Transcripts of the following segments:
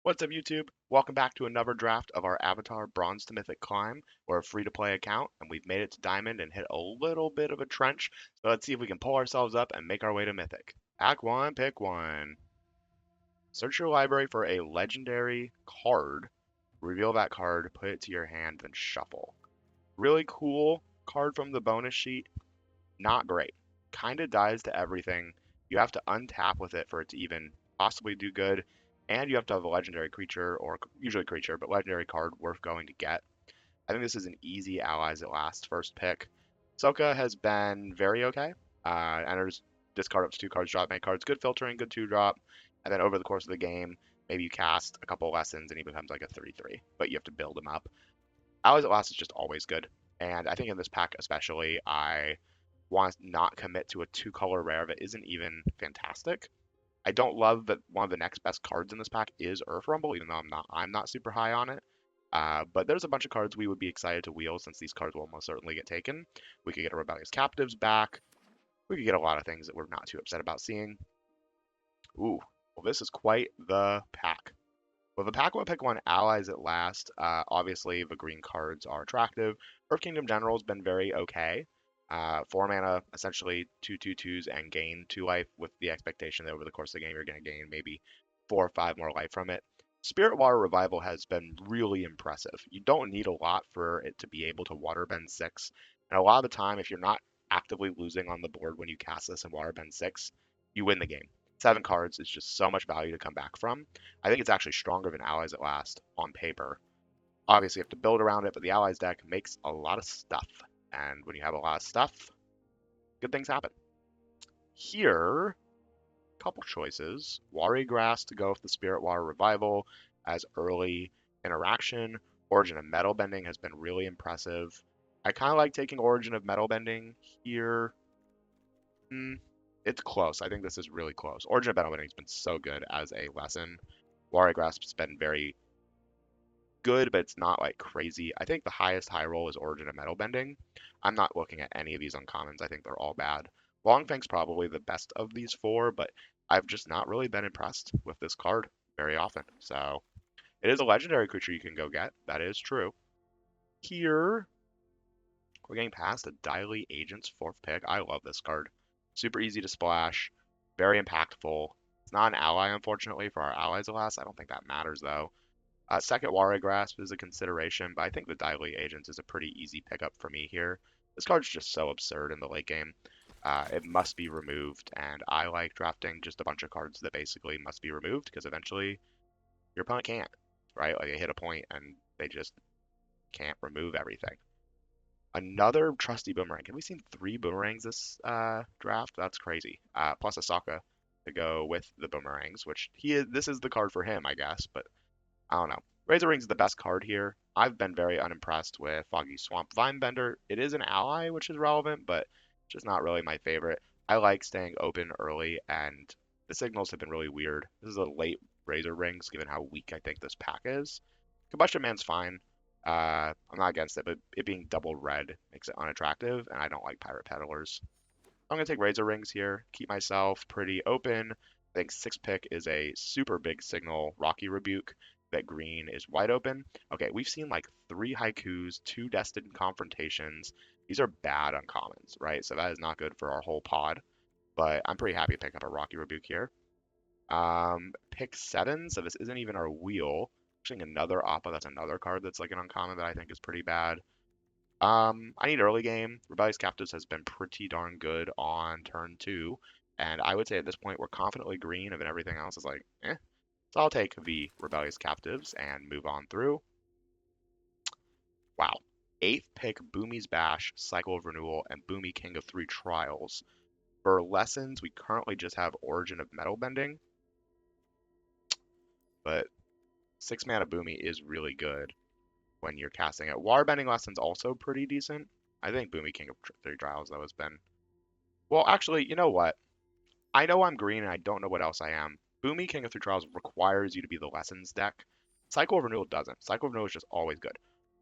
What's up, YouTube? Welcome back to another draft of our Avatar Bronze to Mythic climb. We're a free-to-play account, and we've made it to Diamond and hit a little bit of a trench. So let's see if we can pull ourselves up and make our way to Mythic. Act 1, pick 1. Search your library for a legendary card. Reveal that card, put it to your hand, then shuffle. Really cool card from the bonus sheet. Not great. Kinda dies to everything. You have to untap with it for it to even possibly do good, and you have to have a legendary creature, or usually creature, but legendary card worth going to get. I think this is an easy Allies at Last first pick. Soka has been very okay. Enters, discard up to 2 cards, drop main cards. Good filtering, good 2-drop. And then over the course of the game, maybe you cast a couple lessons and he becomes like a 3/3, but you have to build him up. Allies at Last is just always good. And I think in this pack especially, I want to not commit to a 2-color rare that isn't even fantastic. I don't love that one of the next best cards in this pack is Earth Rumble, even though I'm not super high on it. But there's a bunch of cards we would be excited to wheel since these cards will almost certainly get taken. We could get a Rebellious Captives back. We could get a lot of things that we're not too upset about seeing. Ooh, well, this is quite the pack. With a pack one, pick one, Allies at Last. Obviously, the green cards are attractive. Earth Kingdom General has been very okay. 4 mana, essentially 2/2/2s, and gain 2 life with the expectation that over the course of the game you're going to gain maybe 4 or 5 more life from it. Spirit Water Revival has been really impressive. You don't need a lot for it to be able to Waterbend 6. And a lot of the time, if you're not actively losing on the board when you cast this and Waterbend 6, you win the game. 7 cards is just so much value to come back from. I think it's actually stronger than Allies at Last on paper. Obviously, you have to build around it, but the Allies deck makes a lot of stuff. And when you have a lot of stuff, good things happen. Here, couple choices. Wari Grass to go with the Spirit Water Revival as early interaction. Origin of Metal Bending has been really impressive. I kind of like taking Origin of Metal Bending here. It's close. I think this is really close. Origin of Metal Bending has been so good as a lesson. Wari Grasp has been very good, but it's not like crazy. I think the highest high roll is Origin of Metal Bending. I'm not looking at any of these uncommons. I think they're all bad. Longfang's probably the best of these 4, but I've just not really been impressed with this card very often. So it is a legendary creature you can go get. That is true. Here, we're getting past a Diley Agent's 4th pick. I love this card. Super easy to splash, very impactful. It's not an ally, unfortunately, for our allies at last. I don't think that matters, though. Second Wari Grasp is a consideration, but I think the Diley Agents is a pretty easy pickup for me here. This card's just so absurd in the late game. It must be removed, and I like drafting just a bunch of cards that basically must be removed, because eventually your opponent can't, right? Like they hit a point and they just can't remove everything. Another trusty Boomerang. Have we seen 3 Boomerangs this draft? That's crazy. Plus a Sokka to go with the Boomerangs, which this is the card for him, I guess, but I don't know. Razor Ring's the best card here. I've been very unimpressed with Foggy Swamp Vinebender. It is an ally, which is relevant, but just not really my favorite. I like staying open early, and the signals have been really weird. This is a late Razor Rings, given how weak I think this pack is. Combustion Man's fine. I'm not against it, but it being double red makes it unattractive, and I don't like Pirate Peddlers. I'm going to take Razor Rings here, keep myself pretty open. I think 6th pick is a super big signal, Rocky Rebuke, that green is wide open. Okay, we've seen like 3 Haikus, 2 Destined Confrontations. These are bad uncommons, right? So that is not good for our whole pod, but I'm pretty happy to pick up a Rocky Rebuke here. Pick 7, so this isn't even our wheel. Actually, another Appa, that's another card that's like an uncommon that I think is pretty bad. I need early game. Rebellious Captives has been pretty darn good on turn 2, and I would say at this point we're confidently green, and then everything else is like, eh. So I'll take the Rebellious Captives and move on through. Wow. 8th pick, Boomy's Bash, Cycle of Renewal, and Boomy King of 3 Trials. For lessons, we currently just have Origin of Metal Bending, but 6 mana Boomy is really good when you're casting it. Waterbending lessons also pretty decent. I think Boomy King of 3 Trials, though, has been... Well, actually, you know what? I know I'm green and I don't know what else I am. Boomy King of 3 Trials requires you to be the lessons deck. Cycle of Renewal doesn't. Cycle of Renewal is just always good.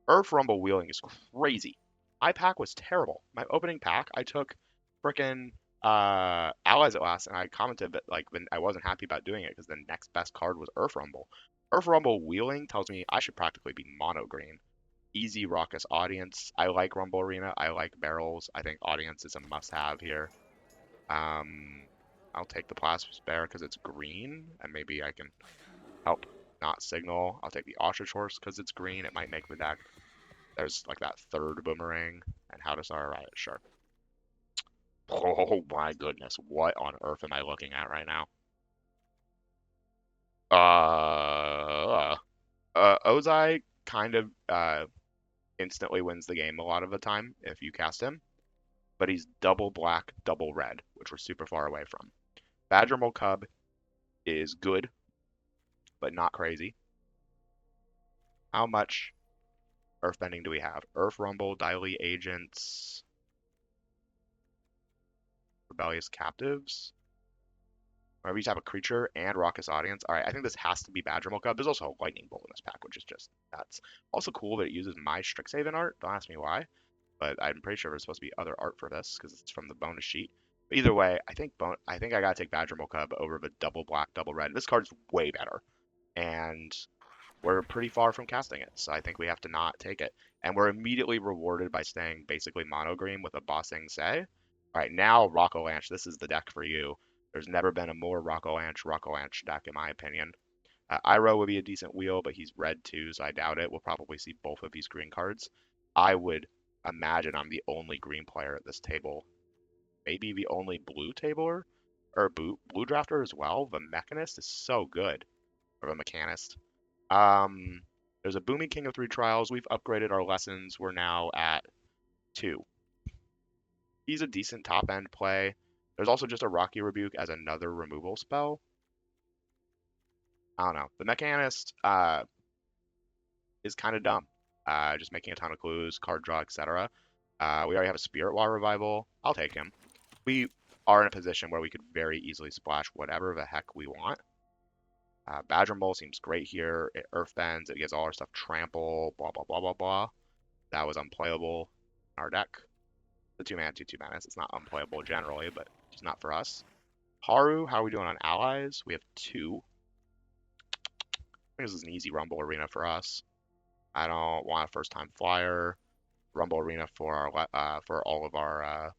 Earth Rumble wheeling is crazy. My pack was terrible. My opening pack, I took frickin' Allies at Last, and I commented that like I wasn't happy about doing it because the next best card was Earth Rumble. Earth Rumble wheeling tells me I should practically be mono green. Easy raucous audience. I like Rumble Arena. I like barrels. I think audience is a must-have here. Um, I'll take the Plasma Bear because it's green, and maybe I can help not signal. I'll take the Ostrich Horse because it's green. It might make the deck. There's like that third boomerang, and how does our riot? Sure. Oh my goodness, what on earth am I looking at right now? Ozai kind of instantly wins the game a lot of the time if you cast him, but he's double black, double red, which we're super far away from. Badgermole Cub is good, but not crazy. How much Earthbending do we have? Earth Rumble, Diley Agents, Rebellious Captives. Whenever you have a creature and Raucous Audience. All right, I think this has to be Badgermole Cub. There's also a Lightning Bolt in this pack, which is just nuts. Also cool that it uses my Strixhaven art. Don't ask me why, but I'm pretty sure there's supposed to be other art for this because it's from the bonus sheet. But either way, I think I gotta take Badgermole Cub over the double black, double red. This card's way better, and we're pretty far from casting it, so I think we have to not take it. And we're immediately rewarded by staying basically mono green with a Bossing Say. All right, now Rocco Lanch, this is the deck for you. There's never been a more Rocco Lanch deck, in my opinion. Iroh would be a decent wheel, but he's red too, so I doubt it. We'll probably see both of these green cards. I would imagine I'm the only green player at this table. Maybe the only blue tabler, or blue drafter as well. The Mechanist is so good, or the Mechanist. Um, there's a Booming King of Three Trials. We've upgraded our lessons. We're now at 2. He's a decent top end play. There's also just a Rocky Rebuke as another removal spell. I don't know. The Mechanist is kind of dumb. Just making a ton of clues, card draw, etc. We already have a Spirit War Revival. I'll take him. We are in a position where we could very easily splash whatever the heck we want. Badger Mole seems great here. It earth bends. It gives all our stuff trample. Blah blah blah blah blah. That was unplayable in our deck. The 2-mana, 2/2 manas. It's not unplayable generally, but just not for us. Haru, how are we doing on allies? We have 2. I think this is an easy Rumble Arena for us. I don't want a first-time flyer. Rumble Arena for all of our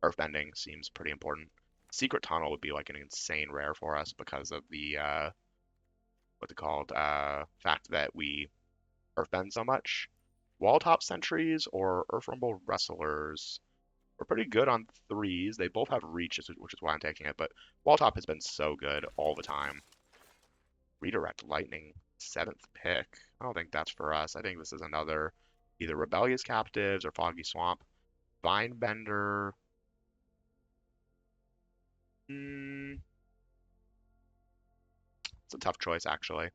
earthbending seems pretty important. Secret Tunnel would be like an insane rare for us because of the what's it called? Fact that we earthbend so much. Walltop Sentries or Earth Rumble Wrestlers. We're pretty good on 3s. They both have reach, which is why I'm taking it, but Walltop has been so good all the time. Redirect Lightning, 7th pick. I don't think that's for us. I think this is another either Rebellious Captives or Foggy Swamp. Vinebender. It's a tough choice, actually.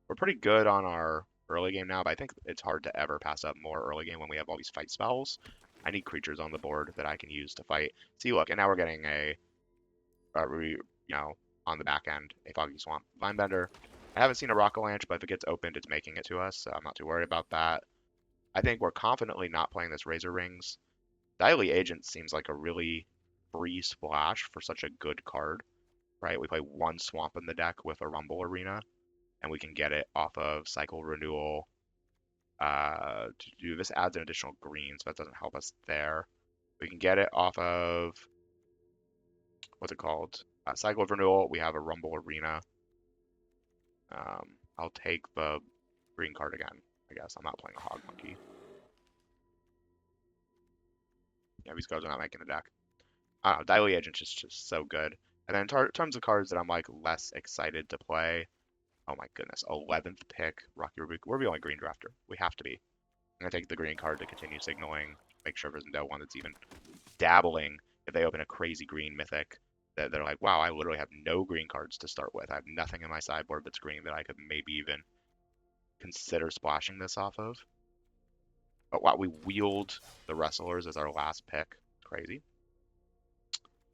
We're pretty good on our early game now, but I think it's hard to ever pass up more early game when we have all these fight spells. I need creatures on the board that I can use to fight. See, look, and now we're getting on the back end, a Foggy Swamp. Vinebender. I haven't seen a Rockolanch, but if it gets opened, it's making it to us, so I'm not too worried about that. I think we're confidently not playing this Razor Rings. Diley Agent seems like a really free splash for such a good card, right? We play 1 Swamp in the deck with a Rumble Arena, and we can get it off of Cycle Renewal. This adds an additional green, so that doesn't help us there. We can get it off of, what's it called? Cycle of Renewal. We have a Rumble Arena. I'll take the green card again, I guess. I'm not playing a Hog Monkey. Yeah, these cards are not making the deck. I don't know, Diley Agent's just so good. And then in terms of cards that I'm like less excited to play, oh my goodness, 11th pick, Rocky Rebuke. We're the only green drafter. We have to be. I'm gonna take the green card to continue signaling, make sure there's no one that's even dabbling if they open a crazy green mythic. That they're like, wow, I literally have no green cards to start with. I have nothing in my sideboard that's green that I could maybe even consider splashing this off of. But wow, we wheeled the Wrestlers as our last pick. Crazy.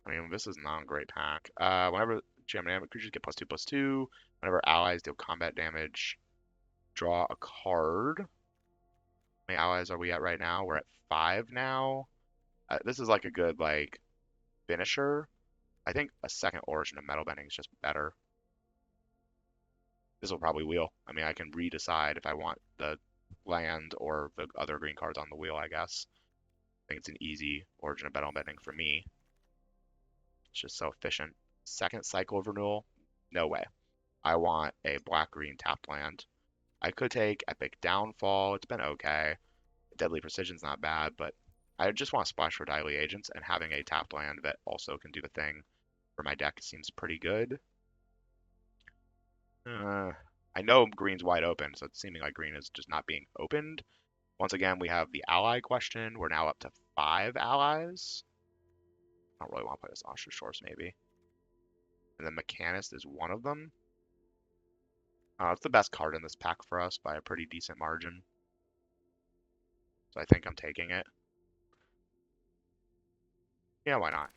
I mean, this is not a great pack. Whenever dynamic creatures get +2/+2, whenever allies deal combat damage, draw a card. How many allies are we at right now? We're at 5 now. This is like a good like finisher. I think a second Origin of Metal Bending is just better. This will probably wheel. I mean, I can redecide if I want the land or the other green cards on the wheel, I guess. I think it's an easy Origin of Battle Bending for me. It's just so efficient. Second cycle of renewal? No way. I want a black-green tapped land. I could take Epic Downfall. It's been okay. Deadly Precision's not bad, but I just want to splash for Daily Agents, and having a tapped land that also can do the thing for my deck seems pretty good. I know green's wide open, so it's seeming like green is just not being opened. Once again, we have the ally question. We're now up to 5 allies. I don't really want to play this Ostrich Source, maybe. And then Mechanist is one of them. It's the best card in this pack for us by a pretty decent margin. So I think I'm taking it. Yeah, why not?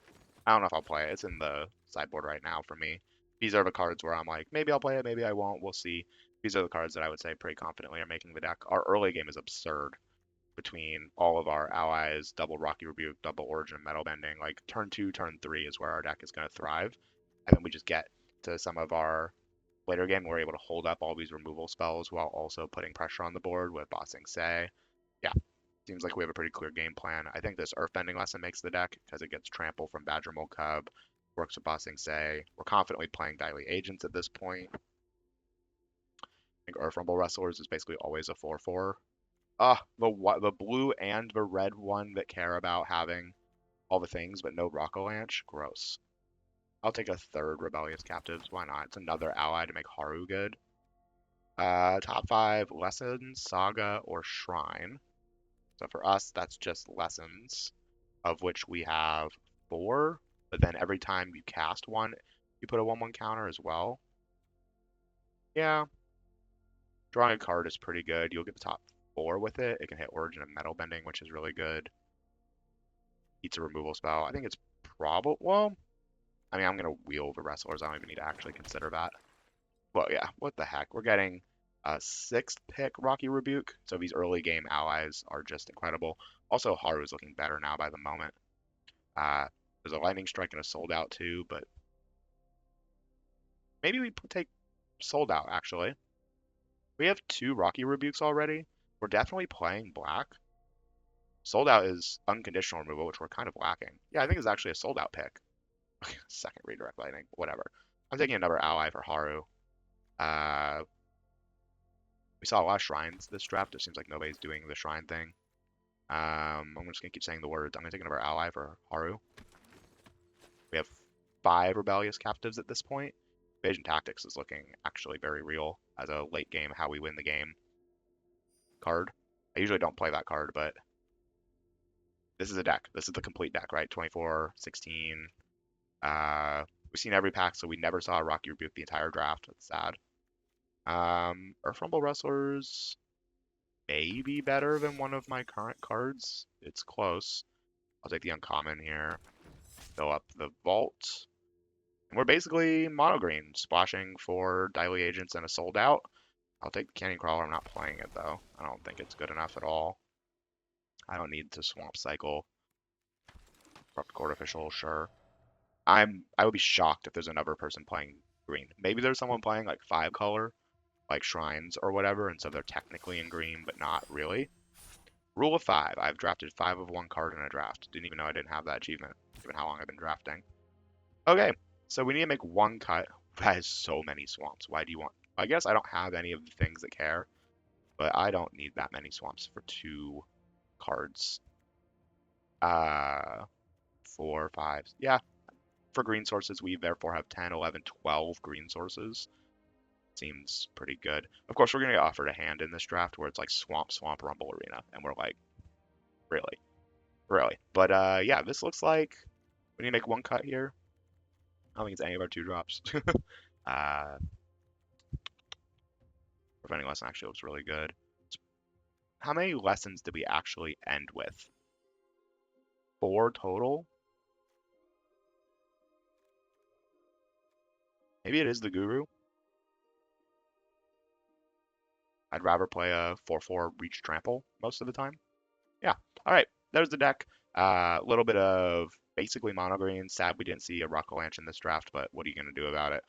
I don't know if I'll play it. It's in the sideboard right now for me. These are the cards where I'm like, maybe I'll play it, maybe I won't. We'll see. These are the cards that I would say pretty confidently are making the deck. Our early game is absurd between all of our allies, double Rocky Rebuke, double Origin Metal Bending. Like turn 2, turn 3 is where our deck is going to thrive. And then we just get to some of our later game, we're able to hold up all these removal spells while also putting pressure on the board with Bossing Say. Yeah, seems like we have a pretty clear game plan. I think this Earthbending lesson makes the deck because it gets Trample from Badger Mole Cub, works with Bossing Say. We're confidently playing Daily Agents at this point. I think Earth Rumble Wrestlers is basically always a 4/4. The blue and the red one that care about having all the things but no Rockolanche. Gross. I'll take a third Rebellious Captives. Why not? It's another ally to make Haru good. Top 5, Lessons, Saga, or Shrine. So for us, that's just Lessons, of which we have 4. But then every time you cast one, you put a 1/1 counter as well. Yeah. Drawing a card is pretty good. You'll get the top 4 with it. It can hit Origin of Metal Bending, which is really good. Eats a removal spell. I think it's probably, well, I mean, I'm going to wheel the Wrestlers. I don't even need to actually consider that. Well, yeah, what the heck. We're getting a 6th pick Rocky Rebuke, so these early game allies are just incredible. Also, Haru is looking better now by the moment. There's a Lightning Strike and a Sold Out too, but maybe we take Sold Out, actually. We have 2 Rocky Rebukes already. We're definitely playing black. Sold Out is unconditional removal, which we're kind of lacking. Yeah, I think it's actually a Sold Out pick. Second Redirect Lightning, whatever. I'm taking another ally for Haru. We saw a lot of shrines this draft. It seems like nobody's doing the shrine thing. I'm just going to keep saying the words. I'm going to take another ally for Haru. We have 5 Rebellious Captives at this point. Evasion Tactics is looking actually very real as a late game, how we win the game card. I usually don't play that card, but this is a deck. This is the complete deck, right? 24, 16. We've seen every pack, so we never saw a Rocky Rebuke the entire draft. That's sad. Earth Rumble Wrestlers may be better than one of my current cards. It's close. I'll take the uncommon here. Fill up the vault. And we're basically mono green, splashing for Daily Agents and a Sold Out. I'll take the Canyon Crawler. I'm not playing it though. I don't think it's good enough at all. I don't need to Swamp Cycle. Corrupt Court Official, sure. I would be shocked if there's another person playing green. Maybe there's someone playing like 5 color, like Shrines or whatever, and so they're technically in green, but not really. Rule of 5. I've drafted 5 of 1 card in a draft. Didn't even know I didn't have that achievement, given how long I've been drafting. Okay, so we need to make 1 cut. That is so many swamps. Why do you want... I guess I don't have any of the things that care, but I don't need that many swamps for 2 cards. 4, 5. Yeah, for green sources, we therefore have 10, 11, 12 green sources. Seems pretty good. Of course, we're going to get offered a hand in this draft where it's like Swamp, Swamp, Rumble Arena. And we're like, really? Really? But yeah, this looks like we need to make 1 cut here. I don't think it's any of our 2 drops. Preventing Lesson actually looks really good. How many lessons did we actually end with? 4 total? Maybe it is the Guru. I'd rather play a 4/4 Reach Trample most of the time. Yeah. All right. There's the deck. A little bit of basically mono green. Sad we didn't see a Rockolanche in this draft, but what are you going to do about it?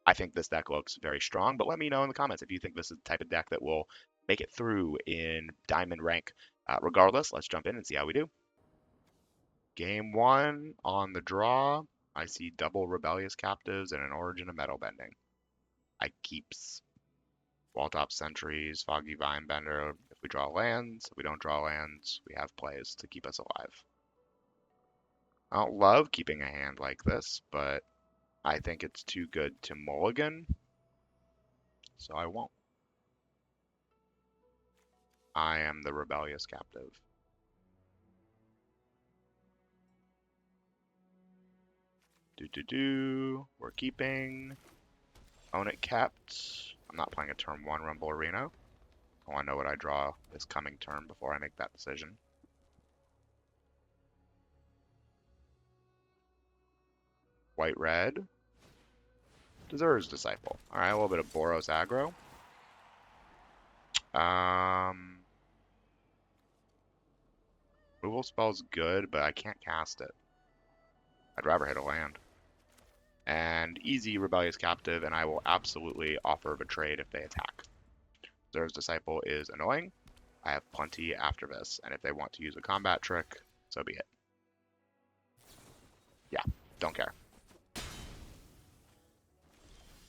I think this deck looks very strong, but let me know in the comments if you think this is the type of deck that will make it through in Diamond rank. Regardless, let's jump in and see how we do. Game 1 on the draw. I see double Rebellious Captives and an Origin of Metal Bending. I keeps Walltop Sentries, Foggy Vinebender. If we draw lands, if we don't draw lands, we have plays to keep us alive. I don't love keeping a hand like this, but I think it's too good to mulligan, so I won't. I am the Rebellious Captive. We're keeping. Own it kept. I'm not playing a turn 1 Rumble Arena. I want to know what I draw this coming turn before I make that decision. White-red. Deserves Disciple. Alright, a little bit of Boros aggro. Removal spell's good, but I can't cast it. I'd rather hit a land. And easy Rebellious Captive, and I will absolutely offer a trade if they attack. Zer's Disciple is annoying. I have plenty after this, and if they want to use a combat trick, so be it. Yeah, don't care.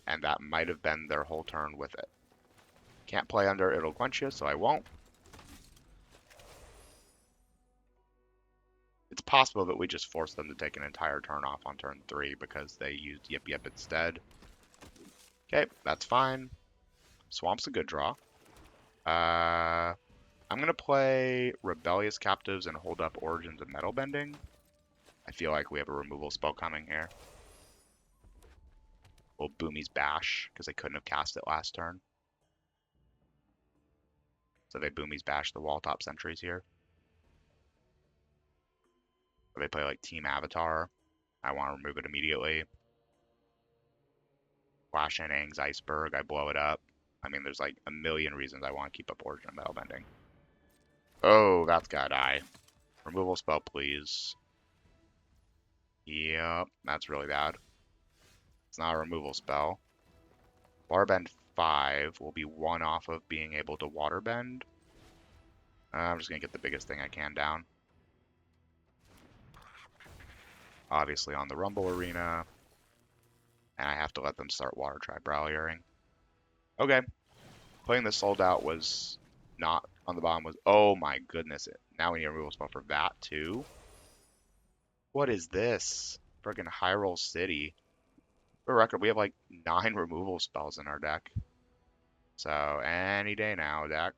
And that might have been their whole turn with it. Can't play under It'll Quench You, so I won't. It's possible that we just force them to take an entire turn off on turn 3 because they used Yip Yip instead. Okay, that's fine. Swamp's a good draw. I'm going to play Rebellious Captives and hold up Origins of Metal Bending. I feel like we have a removal spell coming here. We'll Boomy's Bash, because they couldn't have cast it last turn. So they Boomy's Bash the Walltop Sentries here. Or they play like Team Avatar. I want to remove it immediately. Flash in Aang's Iceberg, I blow it up. I mean, there's like a million reasons I want to keep up Origin of Metal Bending. Oh, that's gotta die. Removal spell, please. Yep, that's really bad. It's not a removal spell. Waterbend 5 will be 1 off of being able to Waterbend. I'm just going to get the biggest thing I can down. Obviously on the Rumble Arena. And I have to let them start Water Tribe Brawleering. Okay. Playing this sold out was not on the bottom. Was oh my goodness. Now we need a removal spell for that too. What is this? Friggin' Hyrule City. For record, we have like 9 removal spells in our deck. So, any day now, deck.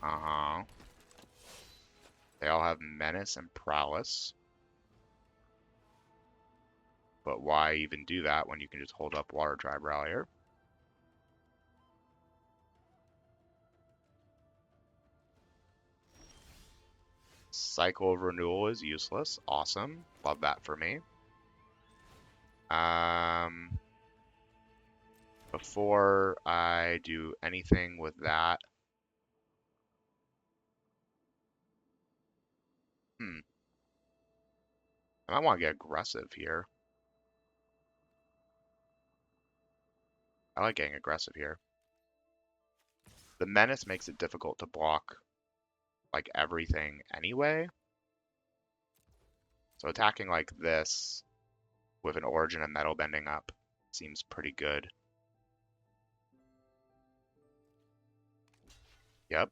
Uh-huh. They all have Menace and Prowess. But why even do that when you can just hold up Water Tribe Rallier? Cycle of Renewal is useless. Awesome. Love that for me. Before I do anything with that, I might want to get aggressive here. I like getting aggressive here. The Menace makes it difficult to block like everything anyway. So attacking like this with an Origin of Metal Bending up seems pretty good. Yep.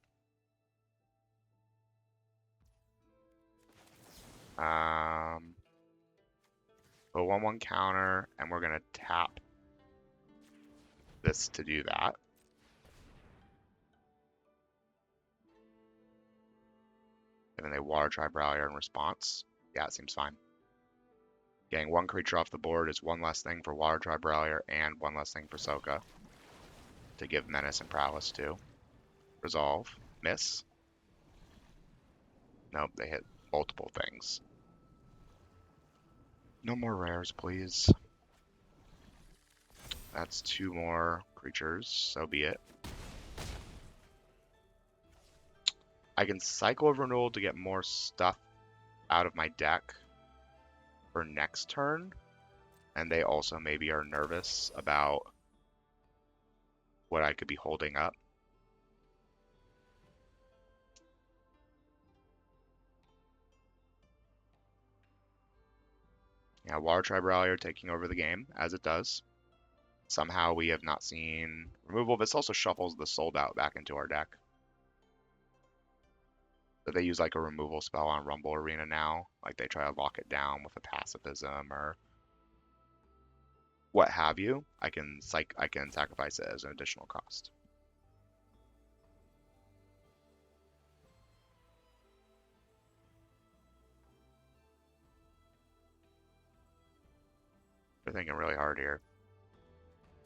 Go 1/1 counter, and we're gonna tap this to do that. And then they Water Tribe Rallier in response. Yeah, it seems fine. Getting 1 creature off the board is 1 less thing for Water Tribe Rallier and 1 less thing for Soka. To give Menace and Prowess to. Resolve. Miss. Nope, they hit multiple things. No more rares, please. That's 2 more creatures, so be it. I can cycle of renewal to get more stuff out of my deck for next turn. And they also maybe are nervous about what I could be holding up. Yeah, Water Tribe Rallier taking over the game, as it does. Somehow we have not seen removal. This also shuffles the Sold Out back into our deck. But they use like a removal spell on Rumble Arena now. Like they try to lock it down with a pacifism or what have you. I can sacrifice it as an additional cost. They're thinking really hard here.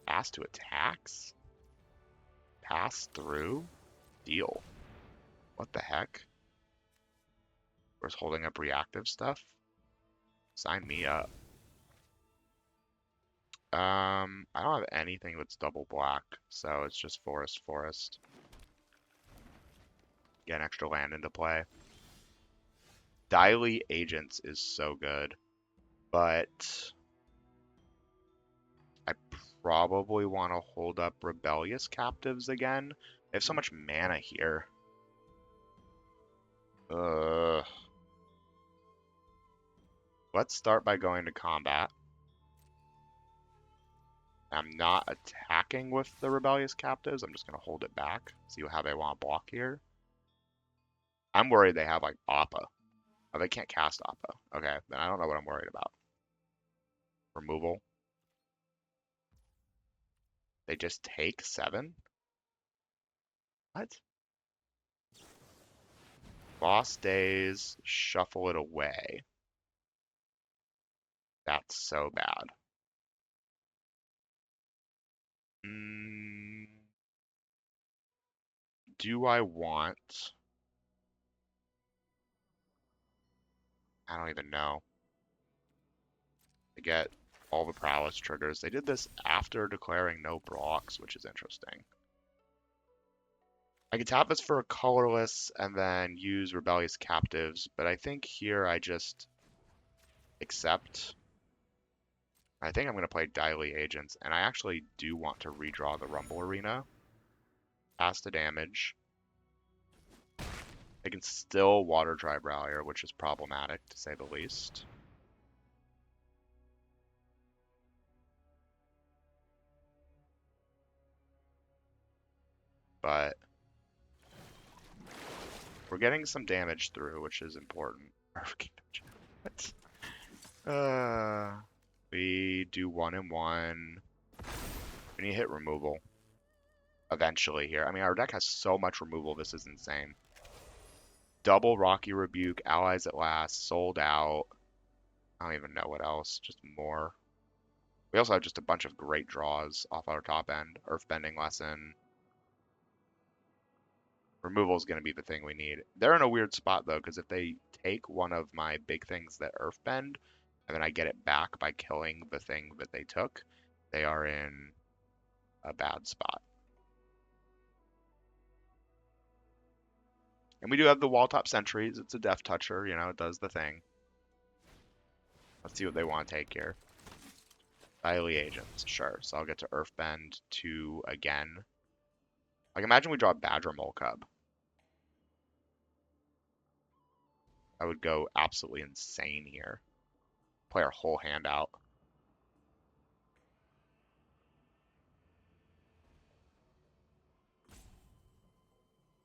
Pass to attacks? Pass through? Deal. What the heck? We're just holding up reactive stuff? Sign me up. I don't have anything that's double black, so it's just forest. Get an extra land into play. Daily Agents is so good, but I probably want to hold up Rebellious Captives again. They have so much mana here. Let's start by going to combat. I'm not attacking with the Rebellious Captives. I'm just going to hold it back. See how they want to block here. I'm worried they have like Appa. Oh, they can't cast Appa. Okay, then I don't know what I'm worried about. Removal. They just take 7? What? Lost Days, shuffle it away. That's so bad. Do I want... I don't even know. To get all the prowess triggers. They did this after declaring no blocks, which is interesting. I could tap this for a colorless and then use Rebellious Captives, but I think here I just accept. I think I'm going to play Daily Agents, and I actually do want to redraw the Rumble Arena. Pass the damage. I can still Water Tribe Rallier, which is problematic to say the least. But we're getting some damage through, which is important. What? We do 1 and 1. We need to hit removal eventually here. I mean, our deck has so much removal. This is insane. Double Rocky Rebuke, Allies at Last, Sold Out. I don't even know what else. Just more. We also have just a bunch of great draws off our top end. Earthbending Lesson. Removal is going to be the thing we need. They're in a weird spot, though, because if they take one of my big things that Earthbend, and then I get it back by killing the thing that they took, they are in a bad spot. And we do have the Walltop Sentries. It's a Death Toucher, you know, it does the thing. Let's see what they want to take here. Daily Agents, sure. So I'll get to Earthbend 2 again. Like, imagine we draw Badger Mole Cub. I would go absolutely insane here. Play our whole hand out.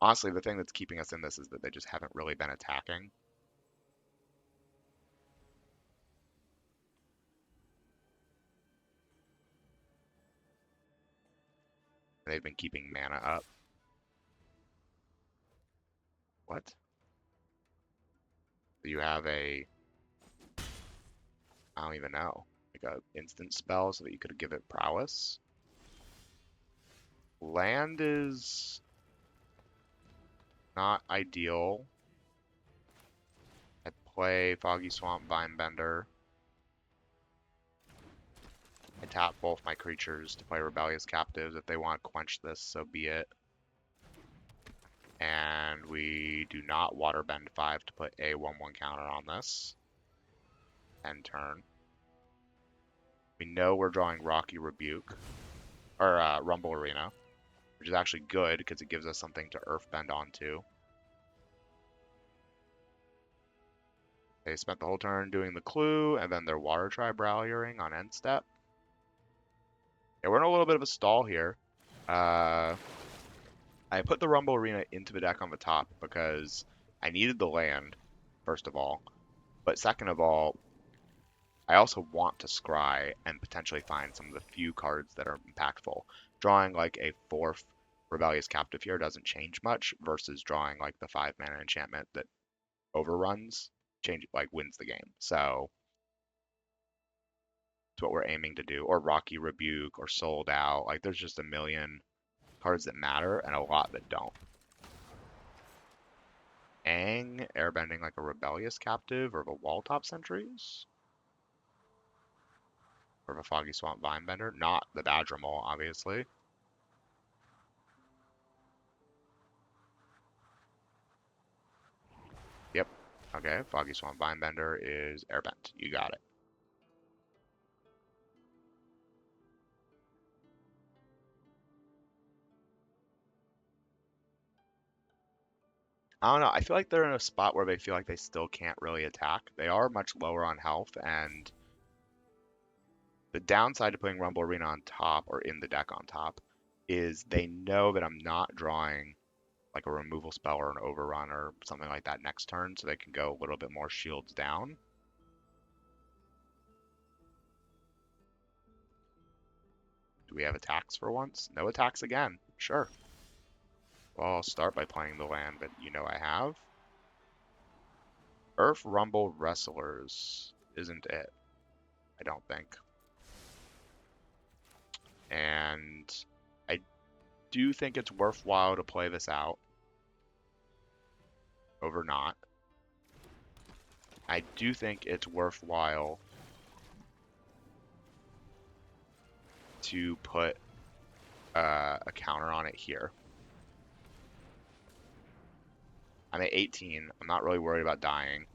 Honestly, the thing that's keeping us in this is that they just haven't really been attacking. They've been keeping mana up. What? You have a... I don't even know. Like a instant spell so that you could give it prowess. Land is not ideal. I play Foggy Swamp Vinebender. I tap both my creatures to play Rebellious Captives. If they want to quench this, so be it. And And we do not waterbend 5 to put a 1/1 counter on this. End turn. We know we're drawing Rocky Rebuke, or Rumble Arena, which is actually good because it gives us something to Earthbend onto. They spent the whole turn doing the clue, and then their Water Tribe rallying on end step. Yeah, we're in a little bit of a stall here. I put the Rumble Arena into the deck on the top because I needed the land, first of all. But second of all, I also want to scry and potentially find some of the few cards that are impactful. Drawing like a 4th Rebellious Captive here doesn't change much versus drawing like the 5-mana enchantment that overruns, wins the game. So it's what we're aiming to do. Or Rocky Rebuke or Sold Out. Like there's just a million cards that matter and a lot that don't. Aang airbending like a Rebellious Captive or the Walltop Sentries? Or the Foggy Swamp Vinebender? Not the Badgermole, obviously. Yep. Okay, Foggy Swamp Vinebender is airbent. You got it. I don't know. I feel like they're in a spot where they feel like they still can't really attack. They are much lower on health, and the downside to putting Rumble Arena on top, or in the deck on top, is they know that I'm not drawing like a removal spell or an overrun or something like that next turn, so they can go a little bit more shields down. Do we have attacks for once? No attacks again. Sure. Well, I'll start by playing the land that you know I have. Earth Rumble Wrestlers isn't it, I don't think. And I do think it's worthwhile to play this out over not. I do think it's worthwhile to put a counter on it here. I'm at 18. I'm not really worried about dying.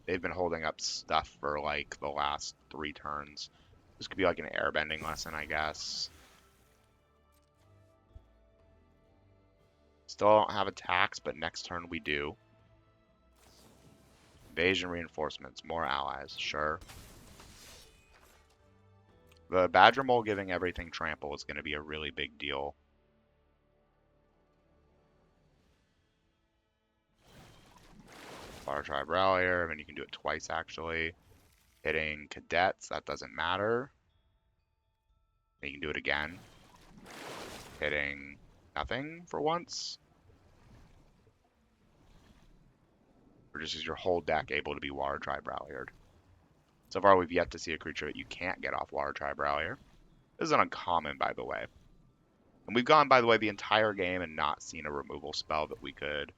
They've been holding up stuff for like the last 3 turns. This could be like an airbending lesson, I guess. Still don't have attacks, but next turn we do. Invasion reinforcements, more allies, sure. The Badgermole giving everything trample is going to be a really big deal. Water Tribe Rallier, I mean you can do it twice actually. Hitting Cadets, that doesn't matter. You can do it again. Hitting nothing for once. Or just is your whole deck able to be Water Tribe Ralliered? So far we've yet to see a creature that you can't get off Water Tribe Rallier. This is an uncommon, by the way. And we've gone, by the way, the entire game and not seen a removal spell that we could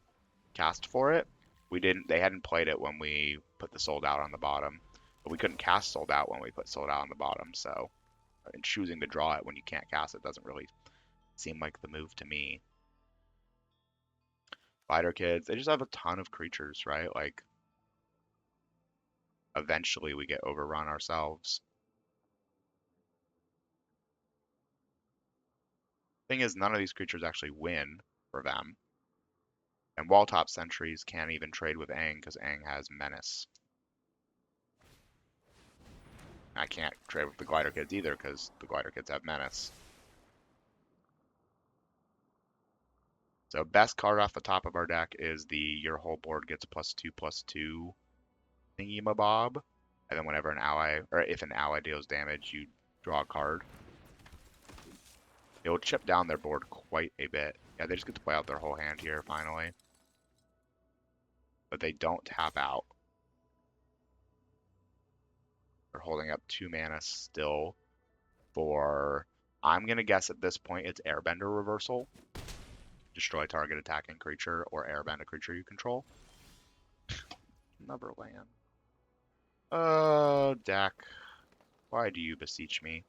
cast for it. They hadn't played it when we put the Sold Out on the bottom. But we couldn't cast Sold Out when we put Sold Out on the bottom, so and choosing to draw it when you can't cast it doesn't really seem like the move to me. Fighter Kids, they just have a ton of creatures, right? Like, eventually we get overrun ourselves. Thing is, none of these creatures actually win for them. And Walltop Sentries can't even trade with Aang because Aang has Menace. I can't trade with the Glider Kids either because the Glider Kids have Menace. So best card off the top of our deck is your whole board gets +2/+2 thingy-mabob. And then whenever an ally, or if an ally deals damage, you draw a card. It will chip down their board quite a bit. Yeah, they just get to play out their whole hand here, finally. But they don't tap out. They're holding up 2 mana still for, I'm going to guess at this point, it's Airbender Reversal. Destroy target attacking creature or airbend a creature you control. Another land. Deck. Why do you beseech me?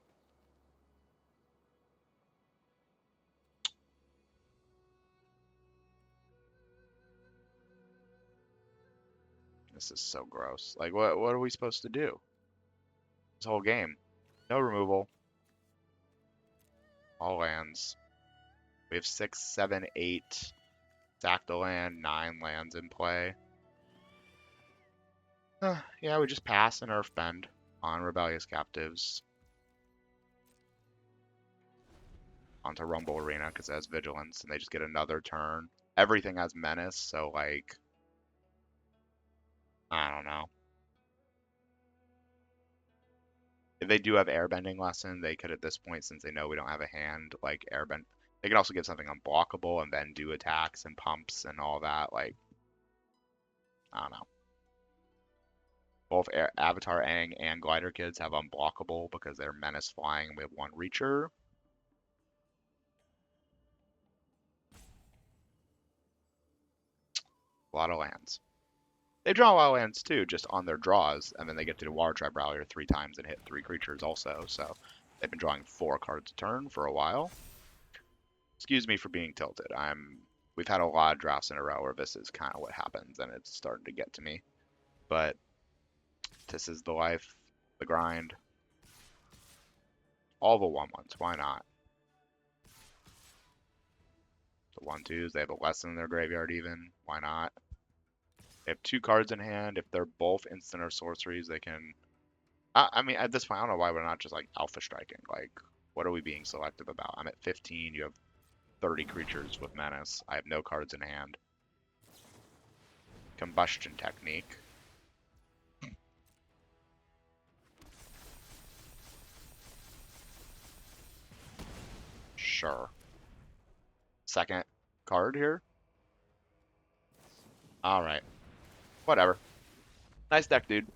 This is so gross. Like, what are we supposed to do? This whole game. No removal. All lands. We have 6, 7, 8. Sack the land, 9 lands in play. Yeah, we just pass an Earth Bend on Rebellious Captives. Onto Rumble Arena because it has Vigilance, and they just get another turn. Everything has Menace, so like, I don't know. If they do have Airbending Lesson, they could at this point, since they know we don't have a hand, like Airbend. They could also give something unblockable and then do attacks and pumps and all that. Like, I don't know. Both Avatar Aang and Glider Kids have unblockable because they're Menace flying and we have 1 Reacher. A lot of lands. They draw a lot of lands too, just on their draws, and then they get to do Water Tribe Rallier 3 times and hit 3 creatures also, so they've been drawing 4 cards a turn for a while. Excuse me for being tilted. We've had a lot of drafts in a row where this is kind of what happens, and it's starting to get to me. But this is the life, the grind. All the 1/1s, why not? The 1/2s, they have a lesson in their graveyard even, why not? They have 2 cards in hand. If they're both instant or sorceries, they can... I mean, at this point, I don't know why we're not just, like, alpha striking. Like, what are we being selective about? I'm at 15, you have 30 creatures with Menace. I have no cards in hand. Combustion Technique. Sure. Second card here. Alright. Whatever. Nice deck, dude.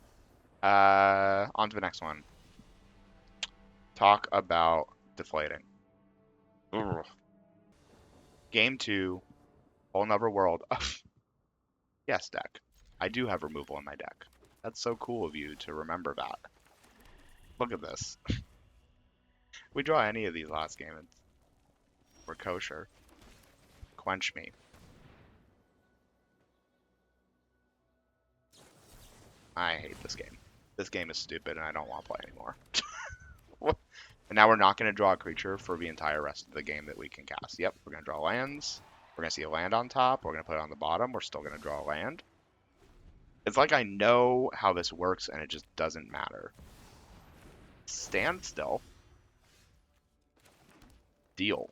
On to the next one. Talk about deflating. Ugh. Game 2. Whole nother world. Yes, deck. I do have removal in my deck. That's so cool of you to remember that. Look at this. We draw any of these last game, we're kosher. Quench me. I hate this game. This game is stupid and I don't want to play anymore. And now we're not going to draw a creature for the entire rest of the game that we can cast. Yep, we're going to draw lands. We're going to see a land on top. We're going to put it on the bottom. We're still going to draw a land. It's like I know how this works and it just doesn't matter. Stand still. Deal.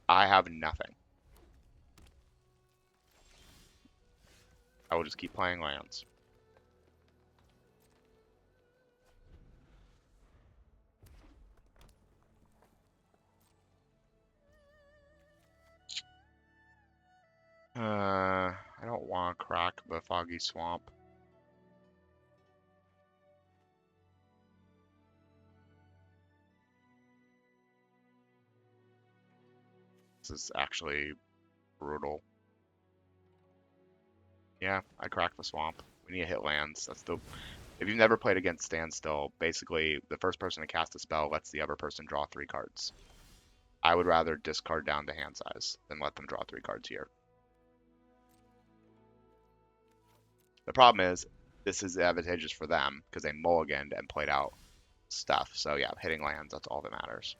I have nothing. I will just keep playing lands. I don't want to crack the Foggy Swamp. This is actually brutal. Yeah, I cracked the swamp. We need to hit lands. That's the... If you've never played against Standstill, basically the first person to cast a spell lets the other person draw 3 cards. I would rather discard down to hand size than let them draw 3 cards here. The problem is, this is advantageous for them because they mulliganed and played out stuff. So yeah, hitting lands, that's all that matters.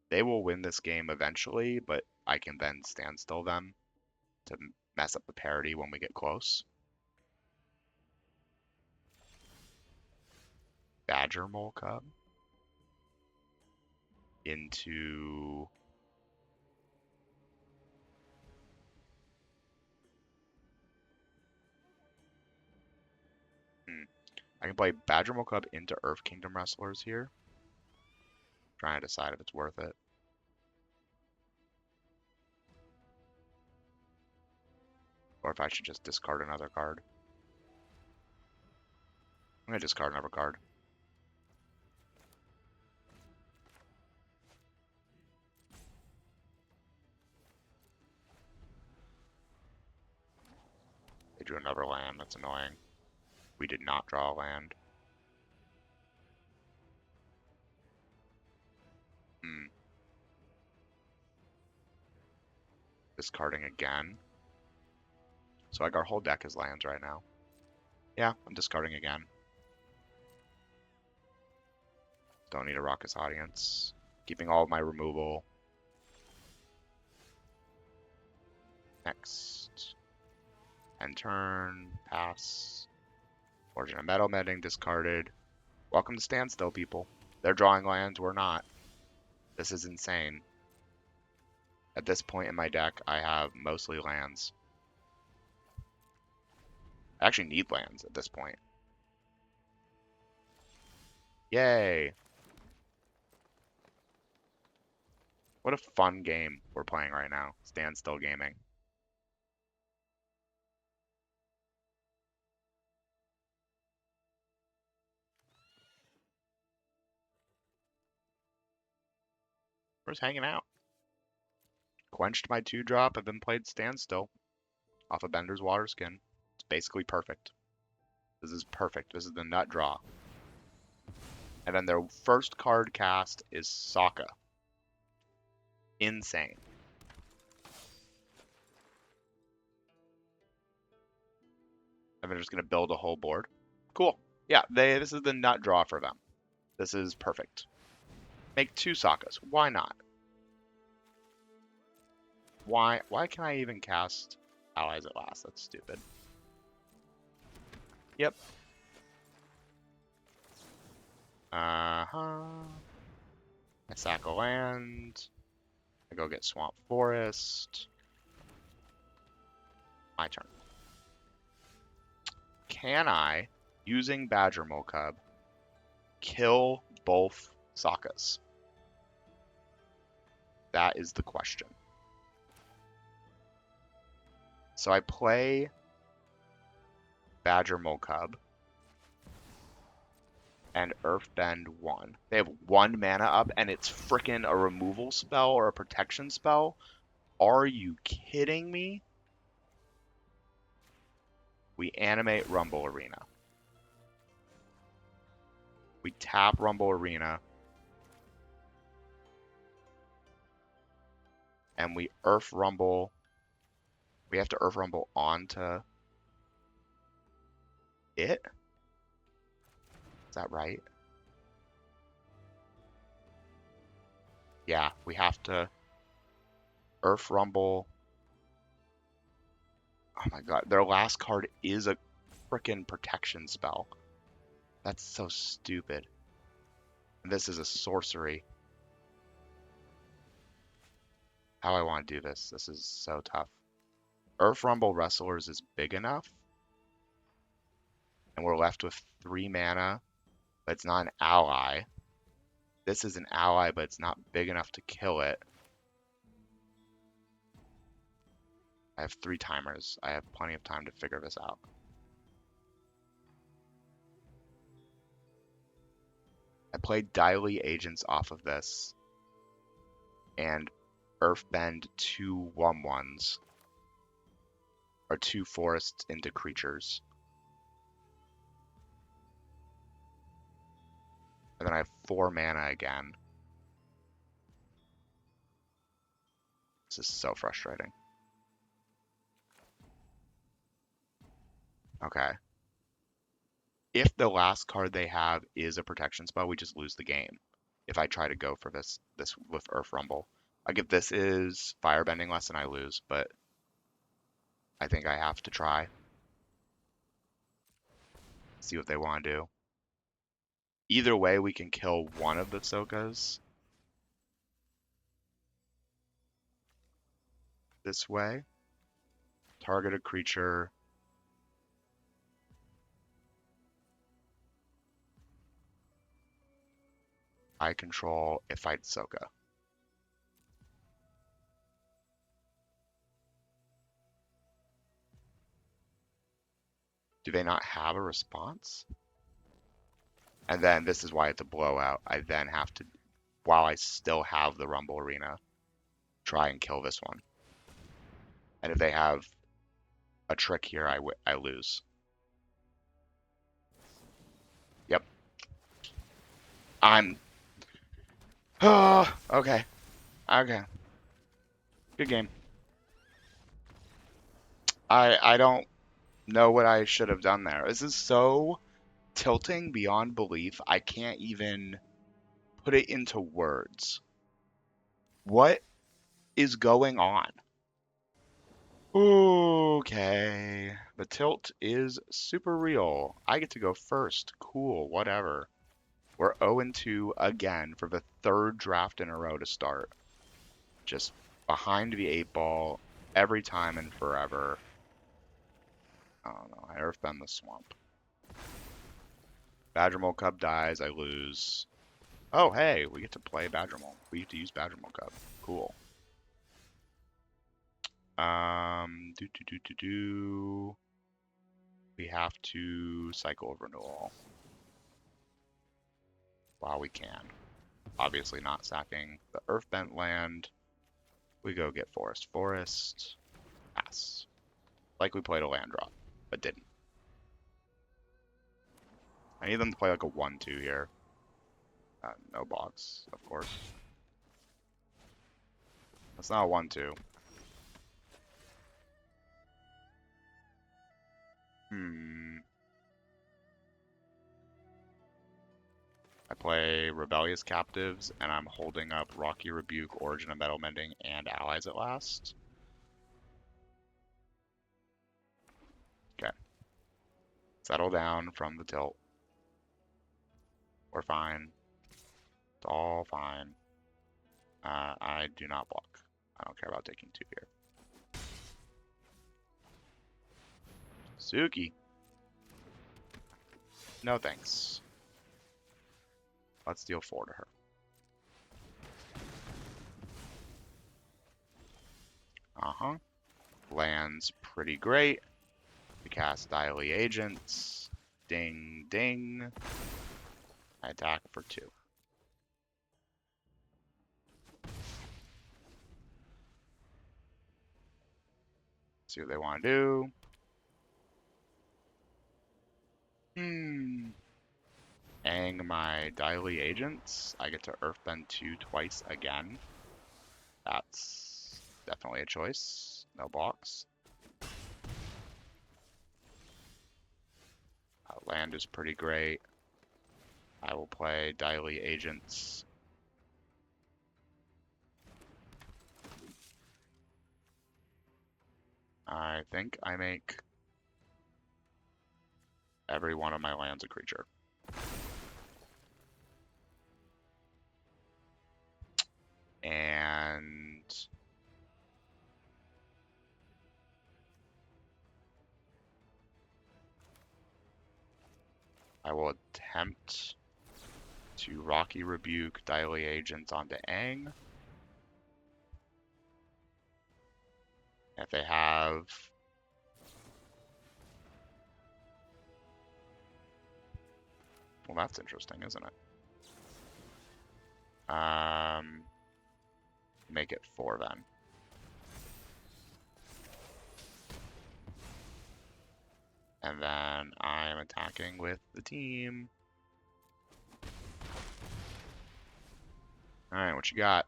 They will win this game eventually, but I can then standstill them to mess up the parity when we get close. Badger Mole Cub into I can play Badger Mole Cub into Earth Kingdom Wrestlers here. Trying to decide if it's worth it. Or if I should just discard another card. I'm gonna discard another card. They drew another land, that's annoying. We did not draw a land. Discarding again. So like our whole deck is lands right now. Yeah, I'm discarding again. Don't need a Raucous Audience. Keeping all of my removal. Next. End turn. Pass. Origin of Metal Mending discarded. Welcome to Standstill, people. They're drawing lands, we're not. This is insane. At this point in my deck, I have mostly lands. I actually need lands at this point. Yay! What a fun game we're playing right now. Standstill Gaming. We're just hanging out. Quenched my 2-drop, and then played Standstill off of Bender's Waterskin. It's basically perfect. This is perfect. This is the nut draw. And then their first card cast is Sokka. Insane. And they're just going to build a whole board. Cool. Yeah, this is the nut draw for them. This is perfect. Make 2 Sokkas. Why not? Why can I even cast Allies at Last? That's stupid. Yep. I sack a land. I go get Swamp Forest. My turn. Can I, using Badger Mole Cub, kill both Sokkas? That is the question. So I play Badger Mole Cub and Earthbend 1. They have 1 mana up, and it's frickin' a removal spell or a protection spell? Are you kidding me? We animate Rumble Arena. We tap Rumble Arena. And we Earth Rumble. We have to Earth Rumble onto it? Is that right? Yeah, we have to Earth Rumble. Oh my god, their last card is a frickin' protection spell. That's so stupid. And this is a sorcery. How I want to do this. This is so tough. Earth Rumble Wrestlers is big enough. And we're left with 3 mana, but it's not an ally. This is an ally, but it's not big enough to kill it. I have 3 timers. I have plenty of time to figure this out. I played Daily Agents off of this. And Earthbend 2 1/1s. Or 2 forests into creatures. And then I have 4 mana again. This is so frustrating. Okay. If the last card they have is a protection spell, we just lose the game. If I try to go for this with Earth Rumble. Like if this is Firebending Lesson, I lose, but I think I have to try. See what they want to do. Either way, we can kill one of the Sokkas. This way. Target a creature. I control it fights Sokka. Do they not have a response? And then this is why it's a blowout. I then have to, while I still have the Rumble Arena, try and kill this one. And if they have a trick here, I lose. Yep. Oh, okay. Okay. Good game. I don't know what I should have done there. This is so tilting beyond belief. I can't even put it into words. What is going on? Okay. The tilt is super real. I get to go first. Cool, whatever. We're 0-2 again for the third draft in a row to start. Just behind the 8 ball every time and forever. I don't know. I earthbend the swamp. Badgermole Cub dies. I lose. Oh, hey, we get to play Badgermole. We get to use Badgermole Cub. Cool. Do. We have to cycle of renewal while we can. Obviously not sacking the Earthbent land. We go get Forest. Pass. Like we played a land drop, but didn't. I need them to play like a 1-2 here. No box, of course. That's not a 1-2. I play Rebellious Captives, and I'm holding up Rocky Rebuke, Origin of Metal Mending, and Allies at last. Okay. Settle down from the tilt. We're fine. It's all fine. I do not block. I don't care about taking 2 here. Suki. No thanks. Let's deal 4 to her. Uh-huh. Lands pretty great. We cast Dialy Agents. Ding, ding. I attack for 2. See what they want to do. Ang my Dialy Agents. I get to Earthbend 2 twice again. That's definitely a choice. No blocks. Land is pretty great. I will play Dialy Agents. I think I make every one of my lands a creature. And I will attempt to Rocky Rebuke Dialy Agents onto Aang. If they have well, that's interesting, isn't it? Make it 4 then. And then I'm attacking with the team. Alright, what you got?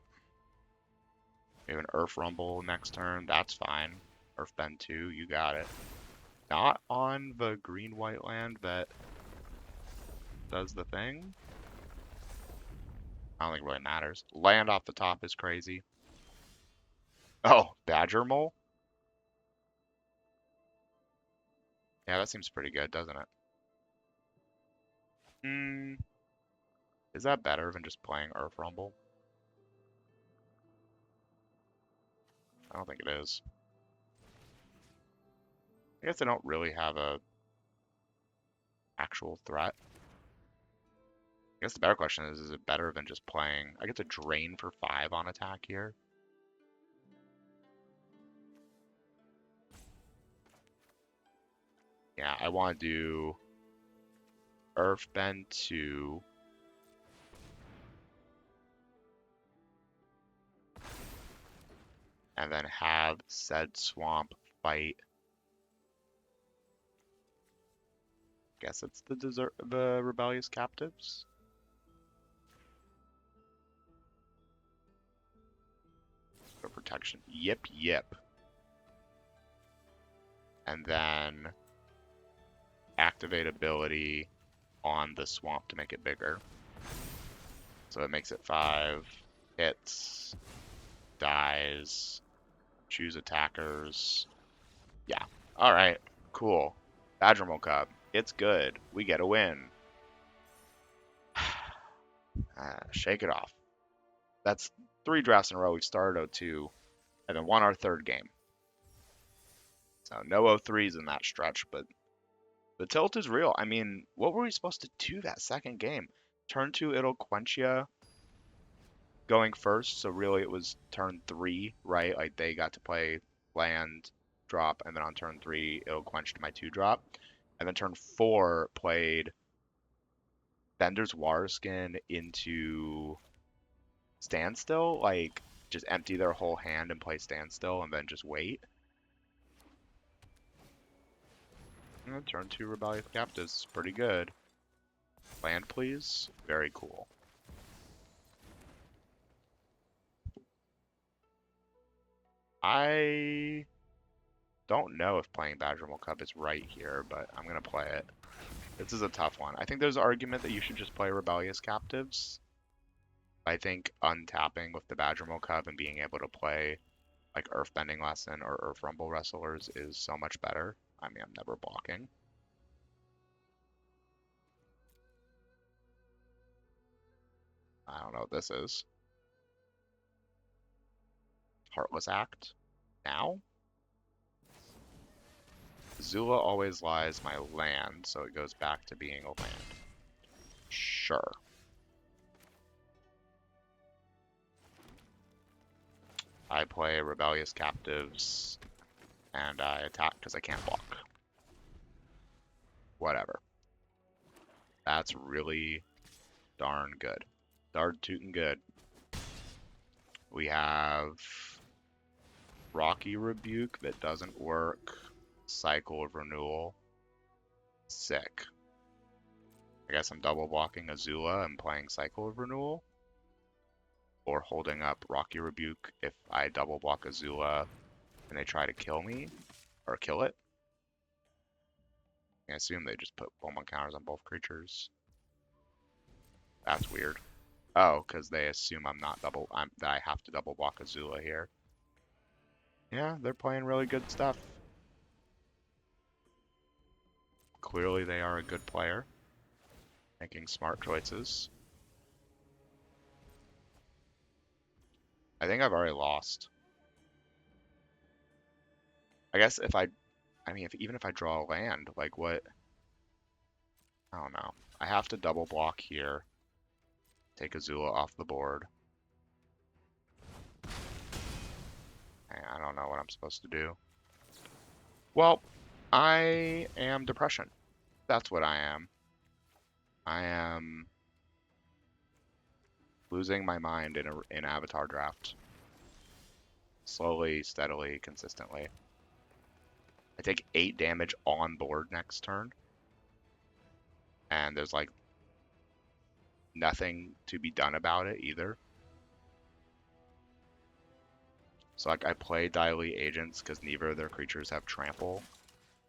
We have an Earth Rumble next turn. That's fine. Earthbend 2, you got it. Not on the green-white land that does the thing. I don't think it really matters. Land off the top is crazy. Oh, Badger Mole? Yeah, that seems pretty good, doesn't it? Is that better than just playing Earth Rumble? I don't think it is. I guess I don't really have a actual threat. I guess the better question is it better than just playing... I get to drain for 5 on attack here. Yeah, I want to do Earthbend 2. And then have said swamp fight. Guess it's the rebellious captives. For protection. Yep. and then activate ability on the swamp to make it bigger. So it makes it 5, hits, dies, choose attackers. Yeah. Alright, cool. Badgermole Cub. It's good. We get a win. Shake it off. That's 3 drafts in a row. We've started 0-2 and then won our 3rd game. So no 0-3s in that stretch, but the tilt is real. I mean, what were we supposed to do that 2nd game? Turn 2, it'll quench ya going first, so really it was turn 3, right? Like they got to play land, drop, and then on turn 3, it'll quenched my 2-drop. And then turn 4 played Bender's Waterskin into Standstill, like just empty their whole hand and play Standstill and then just wait. And turn 2 Rebellious Captives, pretty good. Land, please. Very cool. I don't know if playing Badgermole Cub is right here, but I'm going to play it. This is a tough one. I think there's an argument that you should just play Rebellious Captives. I think untapping with the Badgermole Cub and being able to play like Earthbending Lesson or Earth Rumble Wrestlers is so much better. I mean, I'm never blocking. I don't know what this is. Heartless Act. Now? Zula always lies my land, so it goes back to being a land. Sure. I play Rebellious Captives, and I attack because I can't block. Whatever. That's really darn good. Darn tootin' good. We have Rocky Rebuke that doesn't work. Cycle of Renewal. Sick. I guess I'm double blocking Azula and playing Cycle of Renewal. Or holding up Rocky Rebuke if I double block Azula and they try to kill me. Or kill it. I assume they just put Bowman counters on both creatures. That's weird. Oh, because they assume that I have to double block Azula here. Yeah, they're playing really good stuff. Clearly they are a good player. Making smart choices. I think I've already lost. I guess even if I draw a land, like what? I don't know. I have to double block here. Take Azula off the board. I don't know what I'm supposed to do. Well, I am depression. That's what I am. I am losing my mind in Avatar draft. Slowly, steadily, consistently. I take 8 damage on board next turn. And there's like nothing to be done about it either. So like I play Diley Agents because neither of their creatures have trample.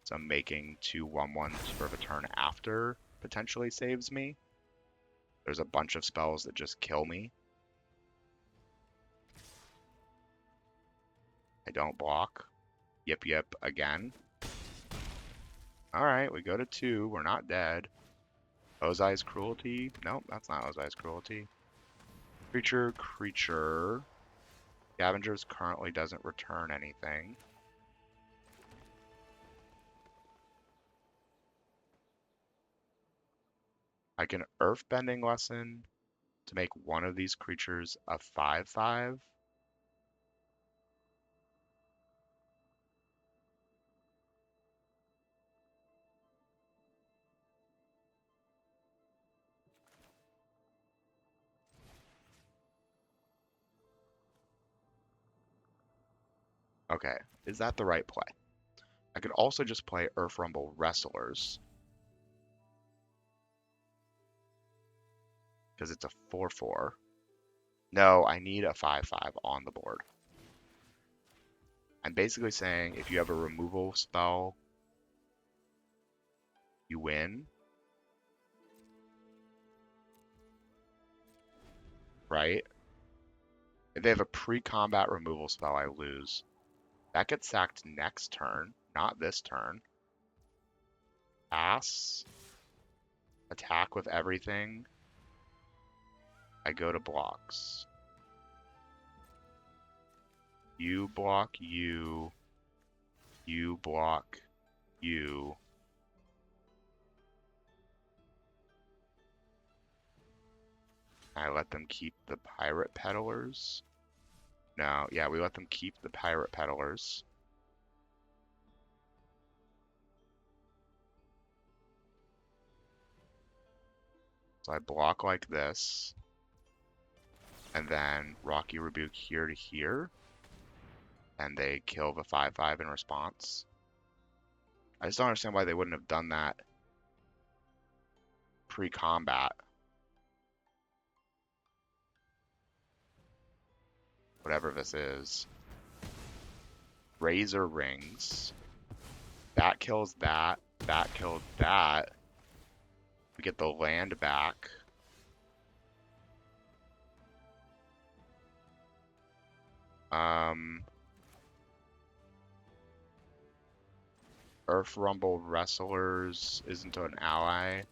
So I'm making 2 1/1s for the turn after potentially saves me. There's a bunch of spells that just kill me. I don't block. Yip yip again. Alright, we go to 2. We're not dead. Ozai's Cruelty. Nope, that's not Ozai's Cruelty. Creature. Scavengers currently doesn't return anything. I can Earthbending Lesson to make one of these creatures a 5/5. Okay, is that the right play? I could also just play Earth Rumble Wrestlers. Because it's a 4/4. No, I need a 5/5 on the board. I'm basically saying if you have a removal spell You win. Right? If they have a pre-combat removal spell, I lose. That gets sacked next turn, not this turn. Pass. Attack with everything. I go to blocks. You block you. You block you. I let them keep the pirate peddlers. No, yeah, we let them keep the pirate peddlers. So I block like this. And then Rocky Rebuke here to here. And they kill the 5/5 in response. I just don't understand why they wouldn't have done that pre-combat. Whatever this is. Razor Rings. That kills that. That killed that. We get the land back. Earth Rumble Wrestlers isn't an ally.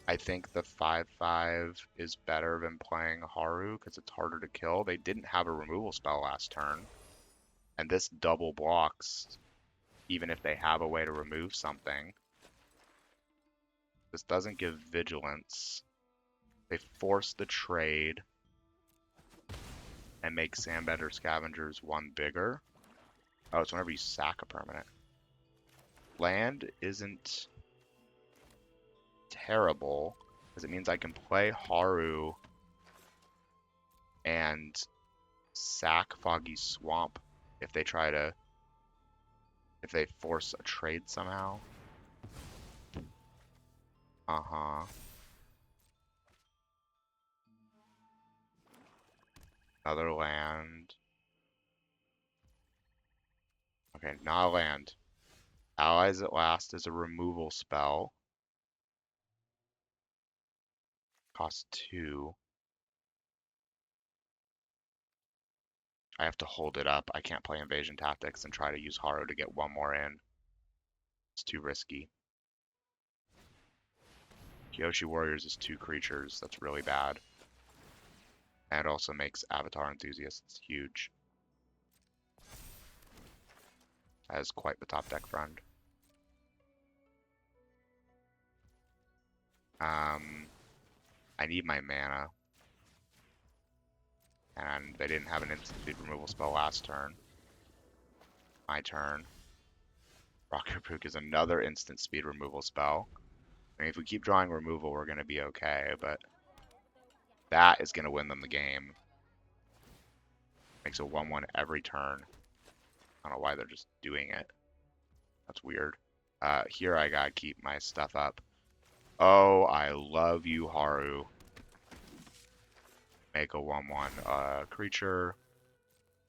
I think the 5/5 is better than playing Haru because it's harder to kill. They didn't have a removal spell last turn. And this double blocks, even if they have a way to remove something. This doesn't give vigilance. They force the trade and make Sandbender Scavengers one bigger. Oh, it's whenever you sack a permanent. Land isn't terrible, because it means I can play Haru and sack Foggy Swamp if they force a trade somehow. Another land. Okay, not a land. Allies at Last is a removal spell. Cost 2. I have to hold it up. I can't play Invasion Tactics and try to use Haru to get one more in. It's too risky. Kyoshi Warriors is 2 creatures. That's really bad. And it also makes Avatar Enthusiasts huge. That is quite the top deck friend. I need my mana. And they didn't have an instant speed removal spell last turn. My turn. Rocket Pook is another instant speed removal spell. I mean, if we keep drawing removal, we're going to be okay, but that is going to win them the game. Makes a 1/1 every turn. I don't know why they're just doing it. That's weird. Here I gotta keep my stuff up. Oh, I love you, Haru. Make a 1/1 creature.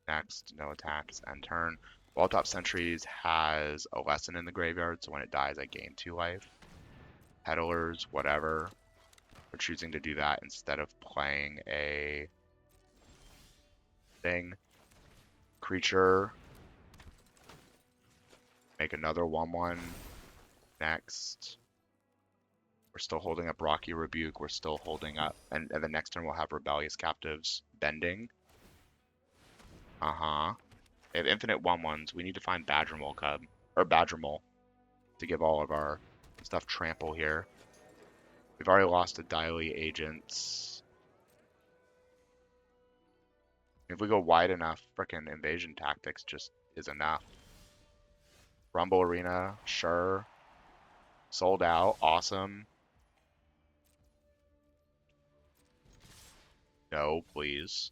Next, no attacks, end turn. Walltop Sentries has a lesson in the graveyard, so when it dies, I gain 2 life. Peddlers, whatever. We're choosing to do that instead of playing a thing. Creature. Make another 1/1. Next. We're still holding up Rocky Rebuke. We're still holding up. And the next turn we'll have Rebellious Captives bending. They have infinite 1/1s. We need to find Badgermole Cub. Or Badgermole. To give all of our stuff trample here. We've already lost to Daily Agents. If we go wide enough, frickin' Invasion Tactics just is enough. Rumble Arena, sure. Sold out, awesome. No, please.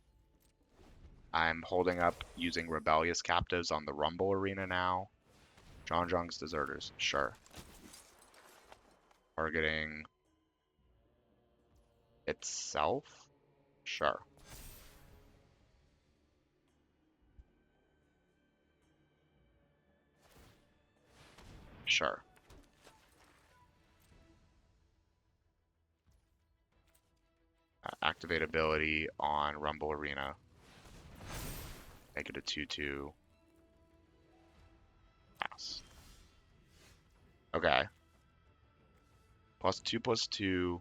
I'm holding up using Rebellious Captives on the Rumble Arena now. John Jong's Deserters, sure. Targeting itself, sure. Sure. activate ability on Rumble Arena. Make it a 2/2. Pass. Okay. +2/+2.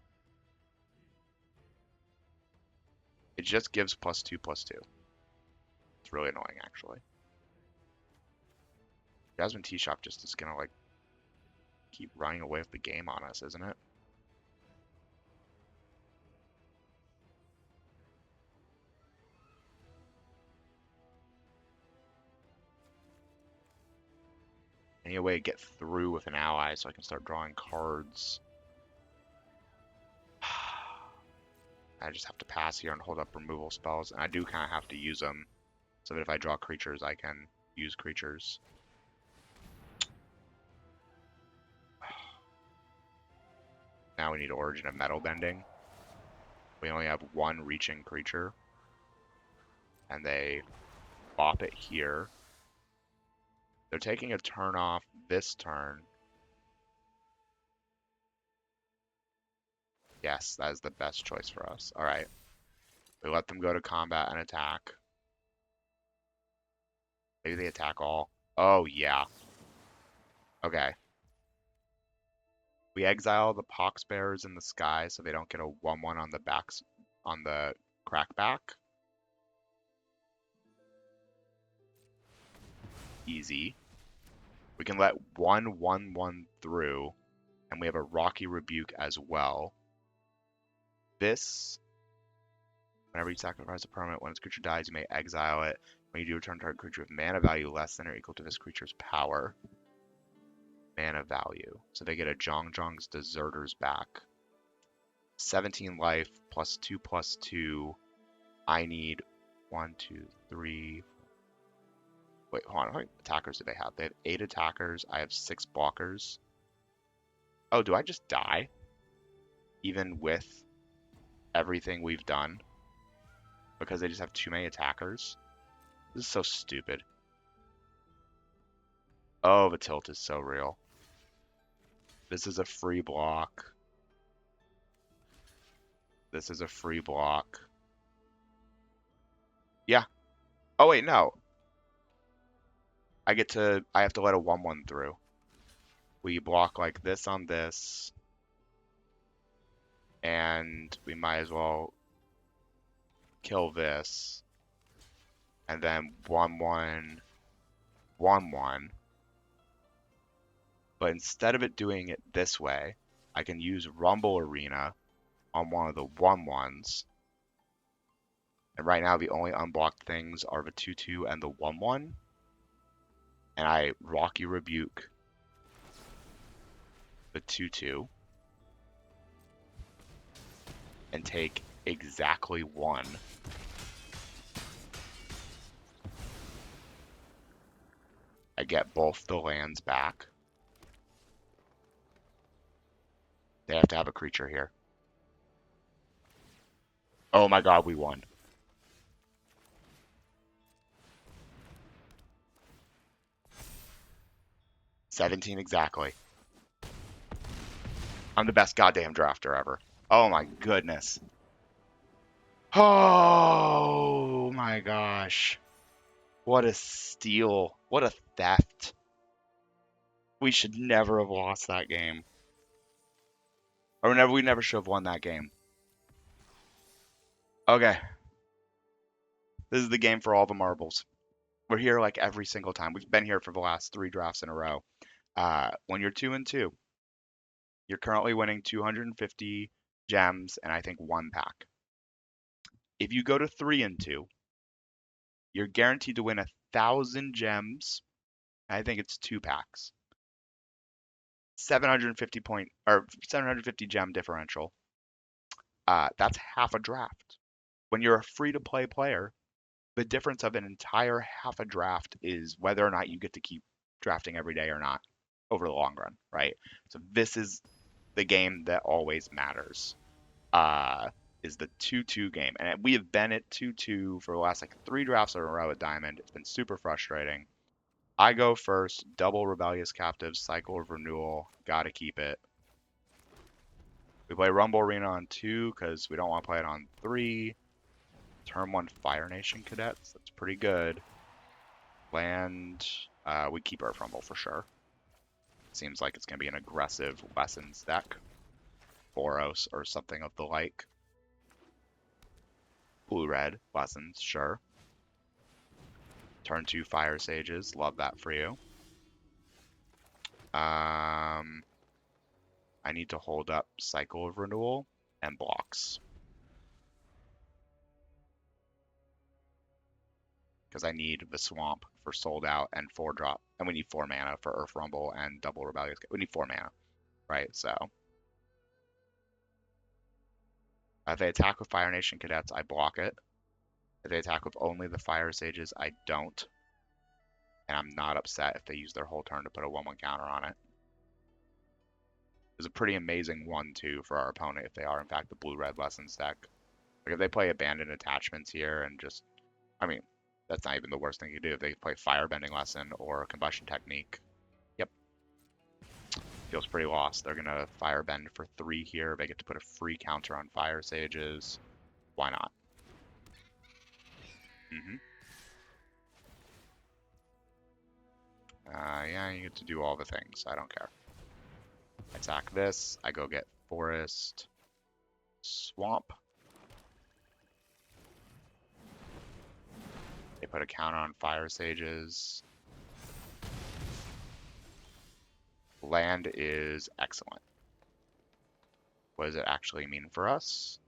It just gives +2/+2. It's really annoying, actually. Jasmine Tea Shop just is gonna, like, keep running away with the game on us, isn't it? I need a way to get through with an ally so I can start drawing cards. I just have to pass here and hold up removal spells, and I do kind of have to use them so that if I draw creatures, I can use creatures. Now we need Origin of Metal Bending. We only have one reaching creature, and they bop it here. They're taking a turn off this turn. Yes, that is the best choice for us. All right. We let them go to combat and attack. Maybe they attack all. Oh, yeah. Okay. We exile the Poxbearers in the sky so they don't get a 1/1 on the backs on the crackback. Easy. We can let 1/1/1 through, and we have a Rocky Rebuke as well. This, whenever you sacrifice a permanent, when its creature dies, you may exile it. When you do, return target creature with mana value less than or equal to this creature's power. Mana value. So they get a Zhong's Deserters back. 17 life, +2/+2. I need 1, 2, 3. Wait, hold on. How many attackers do they have? They have 8 attackers. I have 6 blockers. Oh, do I just die? Even with everything we've done? Because they just have too many attackers? This is so stupid. Oh, the tilt is so real. This is a free block. This is a free block. Yeah. Oh, wait, no. I have to let a 1/1 through. We block like this on this. And we might as well kill this. And then 1/1, 1/1. But instead of it doing it this way, I can use Rumble Arena on one of the 1/1s. And right now the only unblocked things are the 2/2 and the 1/1. And I Rocky Rebuke the 2/2 and take exactly 1. I get both the lands back. They have to have a creature here. Oh my god, we won. $17 exactly. I'm the best goddamn drafter ever. Oh my goodness. Oh my gosh. What a steal. What a theft. We should never have lost that game. We never should have won that game. Okay. This is the game for all the marbles. We're here like every single time. We've been here for the last 3 drafts in a row. When you're 2-2, you're currently winning 250 gems and I think 1 pack. If you go to 3-2, you're guaranteed to win 1,000 gems. I think it's 2 packs. 750 gem differential. That's half a draft. When you're a free-to-play player, the difference of an entire half a draft is whether or not you get to keep drafting every day or not over the long run, right? So this is the game that always matters. Is the 2-2 game. And we have been at 2-2 for the last like 3 drafts in a row at Diamond. It's been super frustrating. I go first, double Rebellious Captives, Cycle of Renewal, gotta keep it. We play Rumble Arena on 2 because we don't want to play it on 3. Turn 1 Fire Nation Cadets. That's pretty good. Land. We keep Earth Rumble for sure. Seems like it's going to be an aggressive Lessons deck. Boros or something of the like. Blue-red Lessons, sure. Turn 2 Fire Sages. Love that for you. I need to hold up Cycle of Renewal and blocks. Because I need the Swamp for Sold Out and 4-drop. And we need 4 mana for Earth Rumble and double Rebellious. We need 4 mana, right? So if they attack with Fire Nation Cadets, I block it. If they attack with only the Fire Sages, I don't. And I'm not upset if they use their whole turn to put a 1/1 counter on it. It's a pretty amazing 1/2 for our opponent if they are, in fact, the blue-red Lessons deck. Like, if they play Abandoned Attachments here and just... I mean, that's not even the worst thing you do. If they play Firebending Lesson or a Combustion Technique, yep. Feels pretty lost. They're going to Firebend for 3 here. They get to put a free counter on Fire Sages. Why not? Yeah, you get to do all the things. I don't care. Attack this. I go get Forest. Swamp. They put a counter on Fire Sages. Land is excellent. What does it actually mean for us?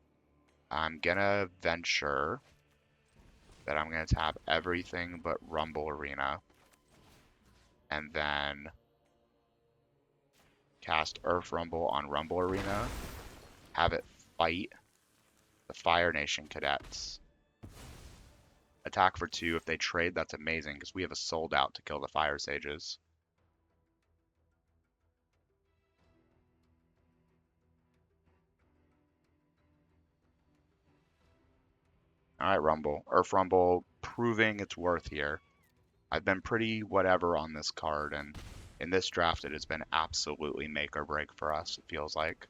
I'm gonna venture that I'm gonna tap everything but Rumble Arena. And then cast Earth Rumble on Rumble Arena. Have it fight the Fire Nation Cadets. Attack for 2. If they trade, that's amazing because we have a Sold Out to kill the Fire Sages. Alright, Rumble. Earth Rumble proving its worth here. I've been pretty whatever on this card, and in this draft it has been absolutely make or break for us, it feels like.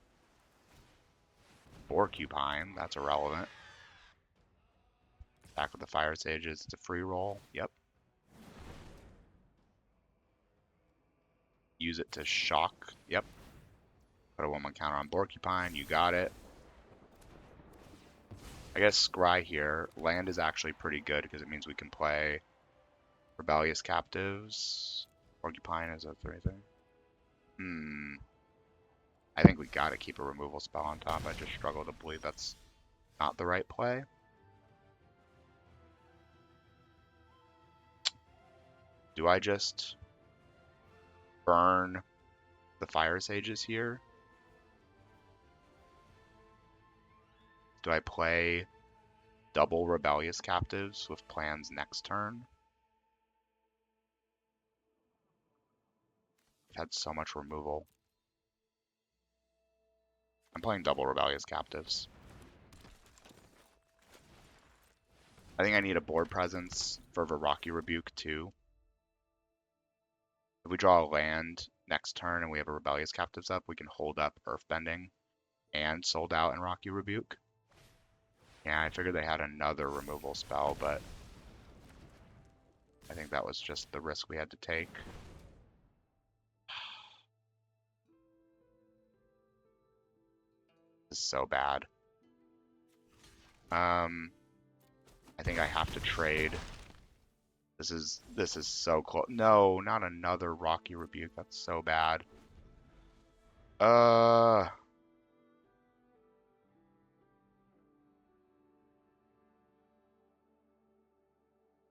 Porcupine, that's irrelevant. Back with the Fire Sages, it's a free roll, yep. Use it to shock, yep. Put a 1/1 counter on Porcupine, you got it. I guess Scry here. Land is actually pretty good because it means we can play Rebellious Captives. Porcupine is a 3 thing. I think we gotta keep a removal spell on top. I just struggle to believe that's not the right play. Do I just burn the Fire Sages here? Do I play double Rebellious Captives with plans next turn? I've had so much removal. I'm playing double Rebellious Captives. I think I need a board presence for Rocky Rebuke too. If we draw a land next turn and we have a Rebellious Captives up, we can hold up Earthbending and Sold Out and Rocky Rebuke. Yeah, I figured they had another removal spell, but I think that was just the risk we had to take. This is so bad. I think I have to trade. This is so close. No, not another Rocky Rebuke. That's so bad.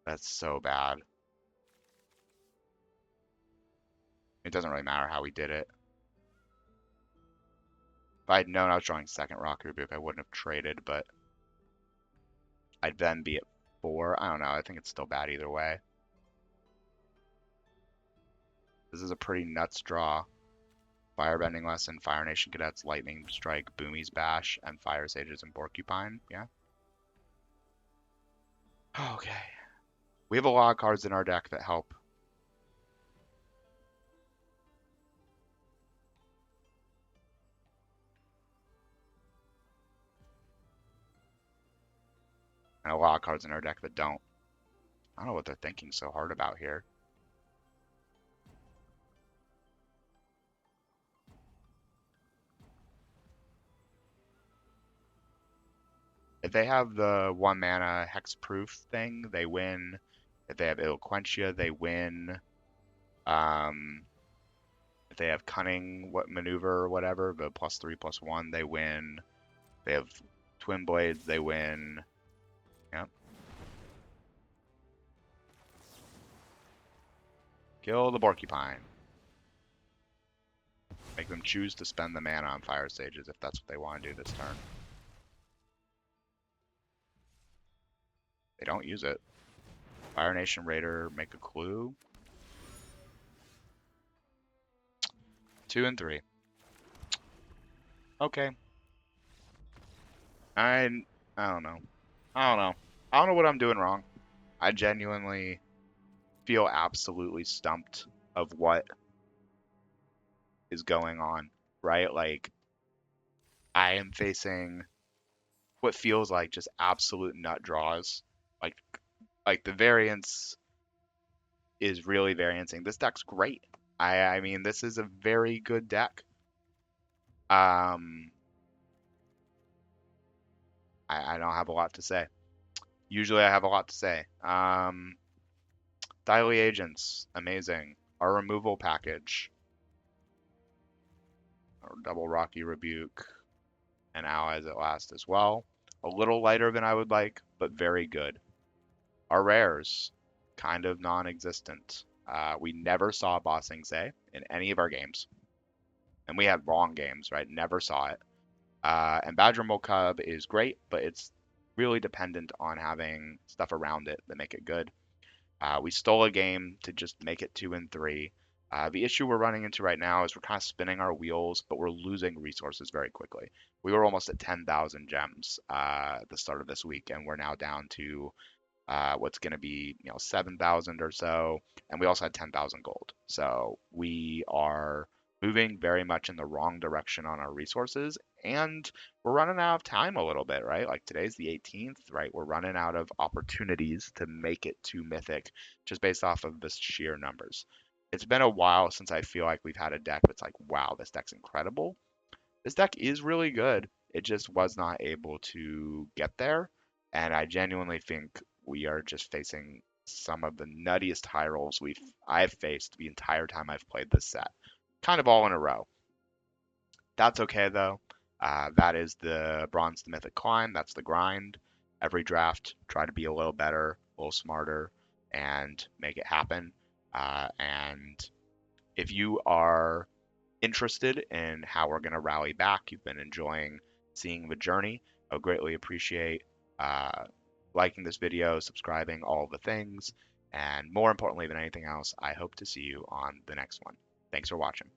That's so bad. It doesn't really matter how we did it. If I had known I was drawing second Rocky Rebuke, I wouldn't have traded, but I'd then be at 4. I don't know. I think it's still bad either way. This is a pretty nuts draw. Firebending Lesson, Fire Nation Cadets, Lightning Strike, Boomy's Bash, and Fire Sages and Porcupine. Yeah. Okay. We have a lot of cards in our deck that help. a lot of cards in our deck that don't. I don't know what they're thinking so hard about here. If they have the 1 mana hexproof thing, they win. If they have Eloquentia, they win. If they have Cunning, what maneuver or whatever, the +3/+1, they win. They have Twin Blades, they win. Yep. Kill the Porcupine. Make them choose to spend the mana on Fire Sages if that's what they want to do this turn. They don't use it. Fire Nation Raider, make a clue. 2 and 3. Okay. I don't know. I don't know. I don't know what I'm doing wrong. I genuinely feel absolutely stumped of what is going on, right? Like, I am facing what feels like just absolute nut draws. Like, the variance is really variancing. This deck's great. I mean, this is a very good deck. I don't have a lot to say. Usually I have a lot to say. Daily Agents, amazing. Our removal package. Our double Rocky Rebuke and Allies at Last as well. A little lighter than I would like, but very good. Our rares, kind of non-existent. We never saw Bossing Say in any of our games. And we had long games, right? Never saw it. And Badger Mole Cub is great, but it's really dependent on having stuff around it that make it good. We stole a game to just make it 2 and 3. The issue we're running into right now is we're kind of spinning our wheels, but we're losing resources very quickly. We were almost at 10,000 gems at the start of this week, and we're now down to what's going to be 7,000 or so, and we also had 10,000 gold. So we are moving very much in the wrong direction on our resources, and we're running out of time a little bit, right? Like today's the 18th, right? We're running out of opportunities to make it to Mythic just based off of the sheer numbers. It's been a while since I feel like we've had a deck that's like, wow, this deck's incredible. This deck is really good. It just was not able to get there. And I genuinely think we are just facing some of the nuttiest high rolls I've faced the entire time I've played this set. Kind of all in a row. That's okay though. That is the Bronze to Mythic climb. That's the grind. Every draft, try to be a little better, a little smarter, and make it happen. And if you are interested in how we're going to rally back, you've been enjoying seeing the journey, I would greatly appreciate liking this video, subscribing, all the things. And more importantly than anything else, I hope to see you on the next one. Thanks for watching.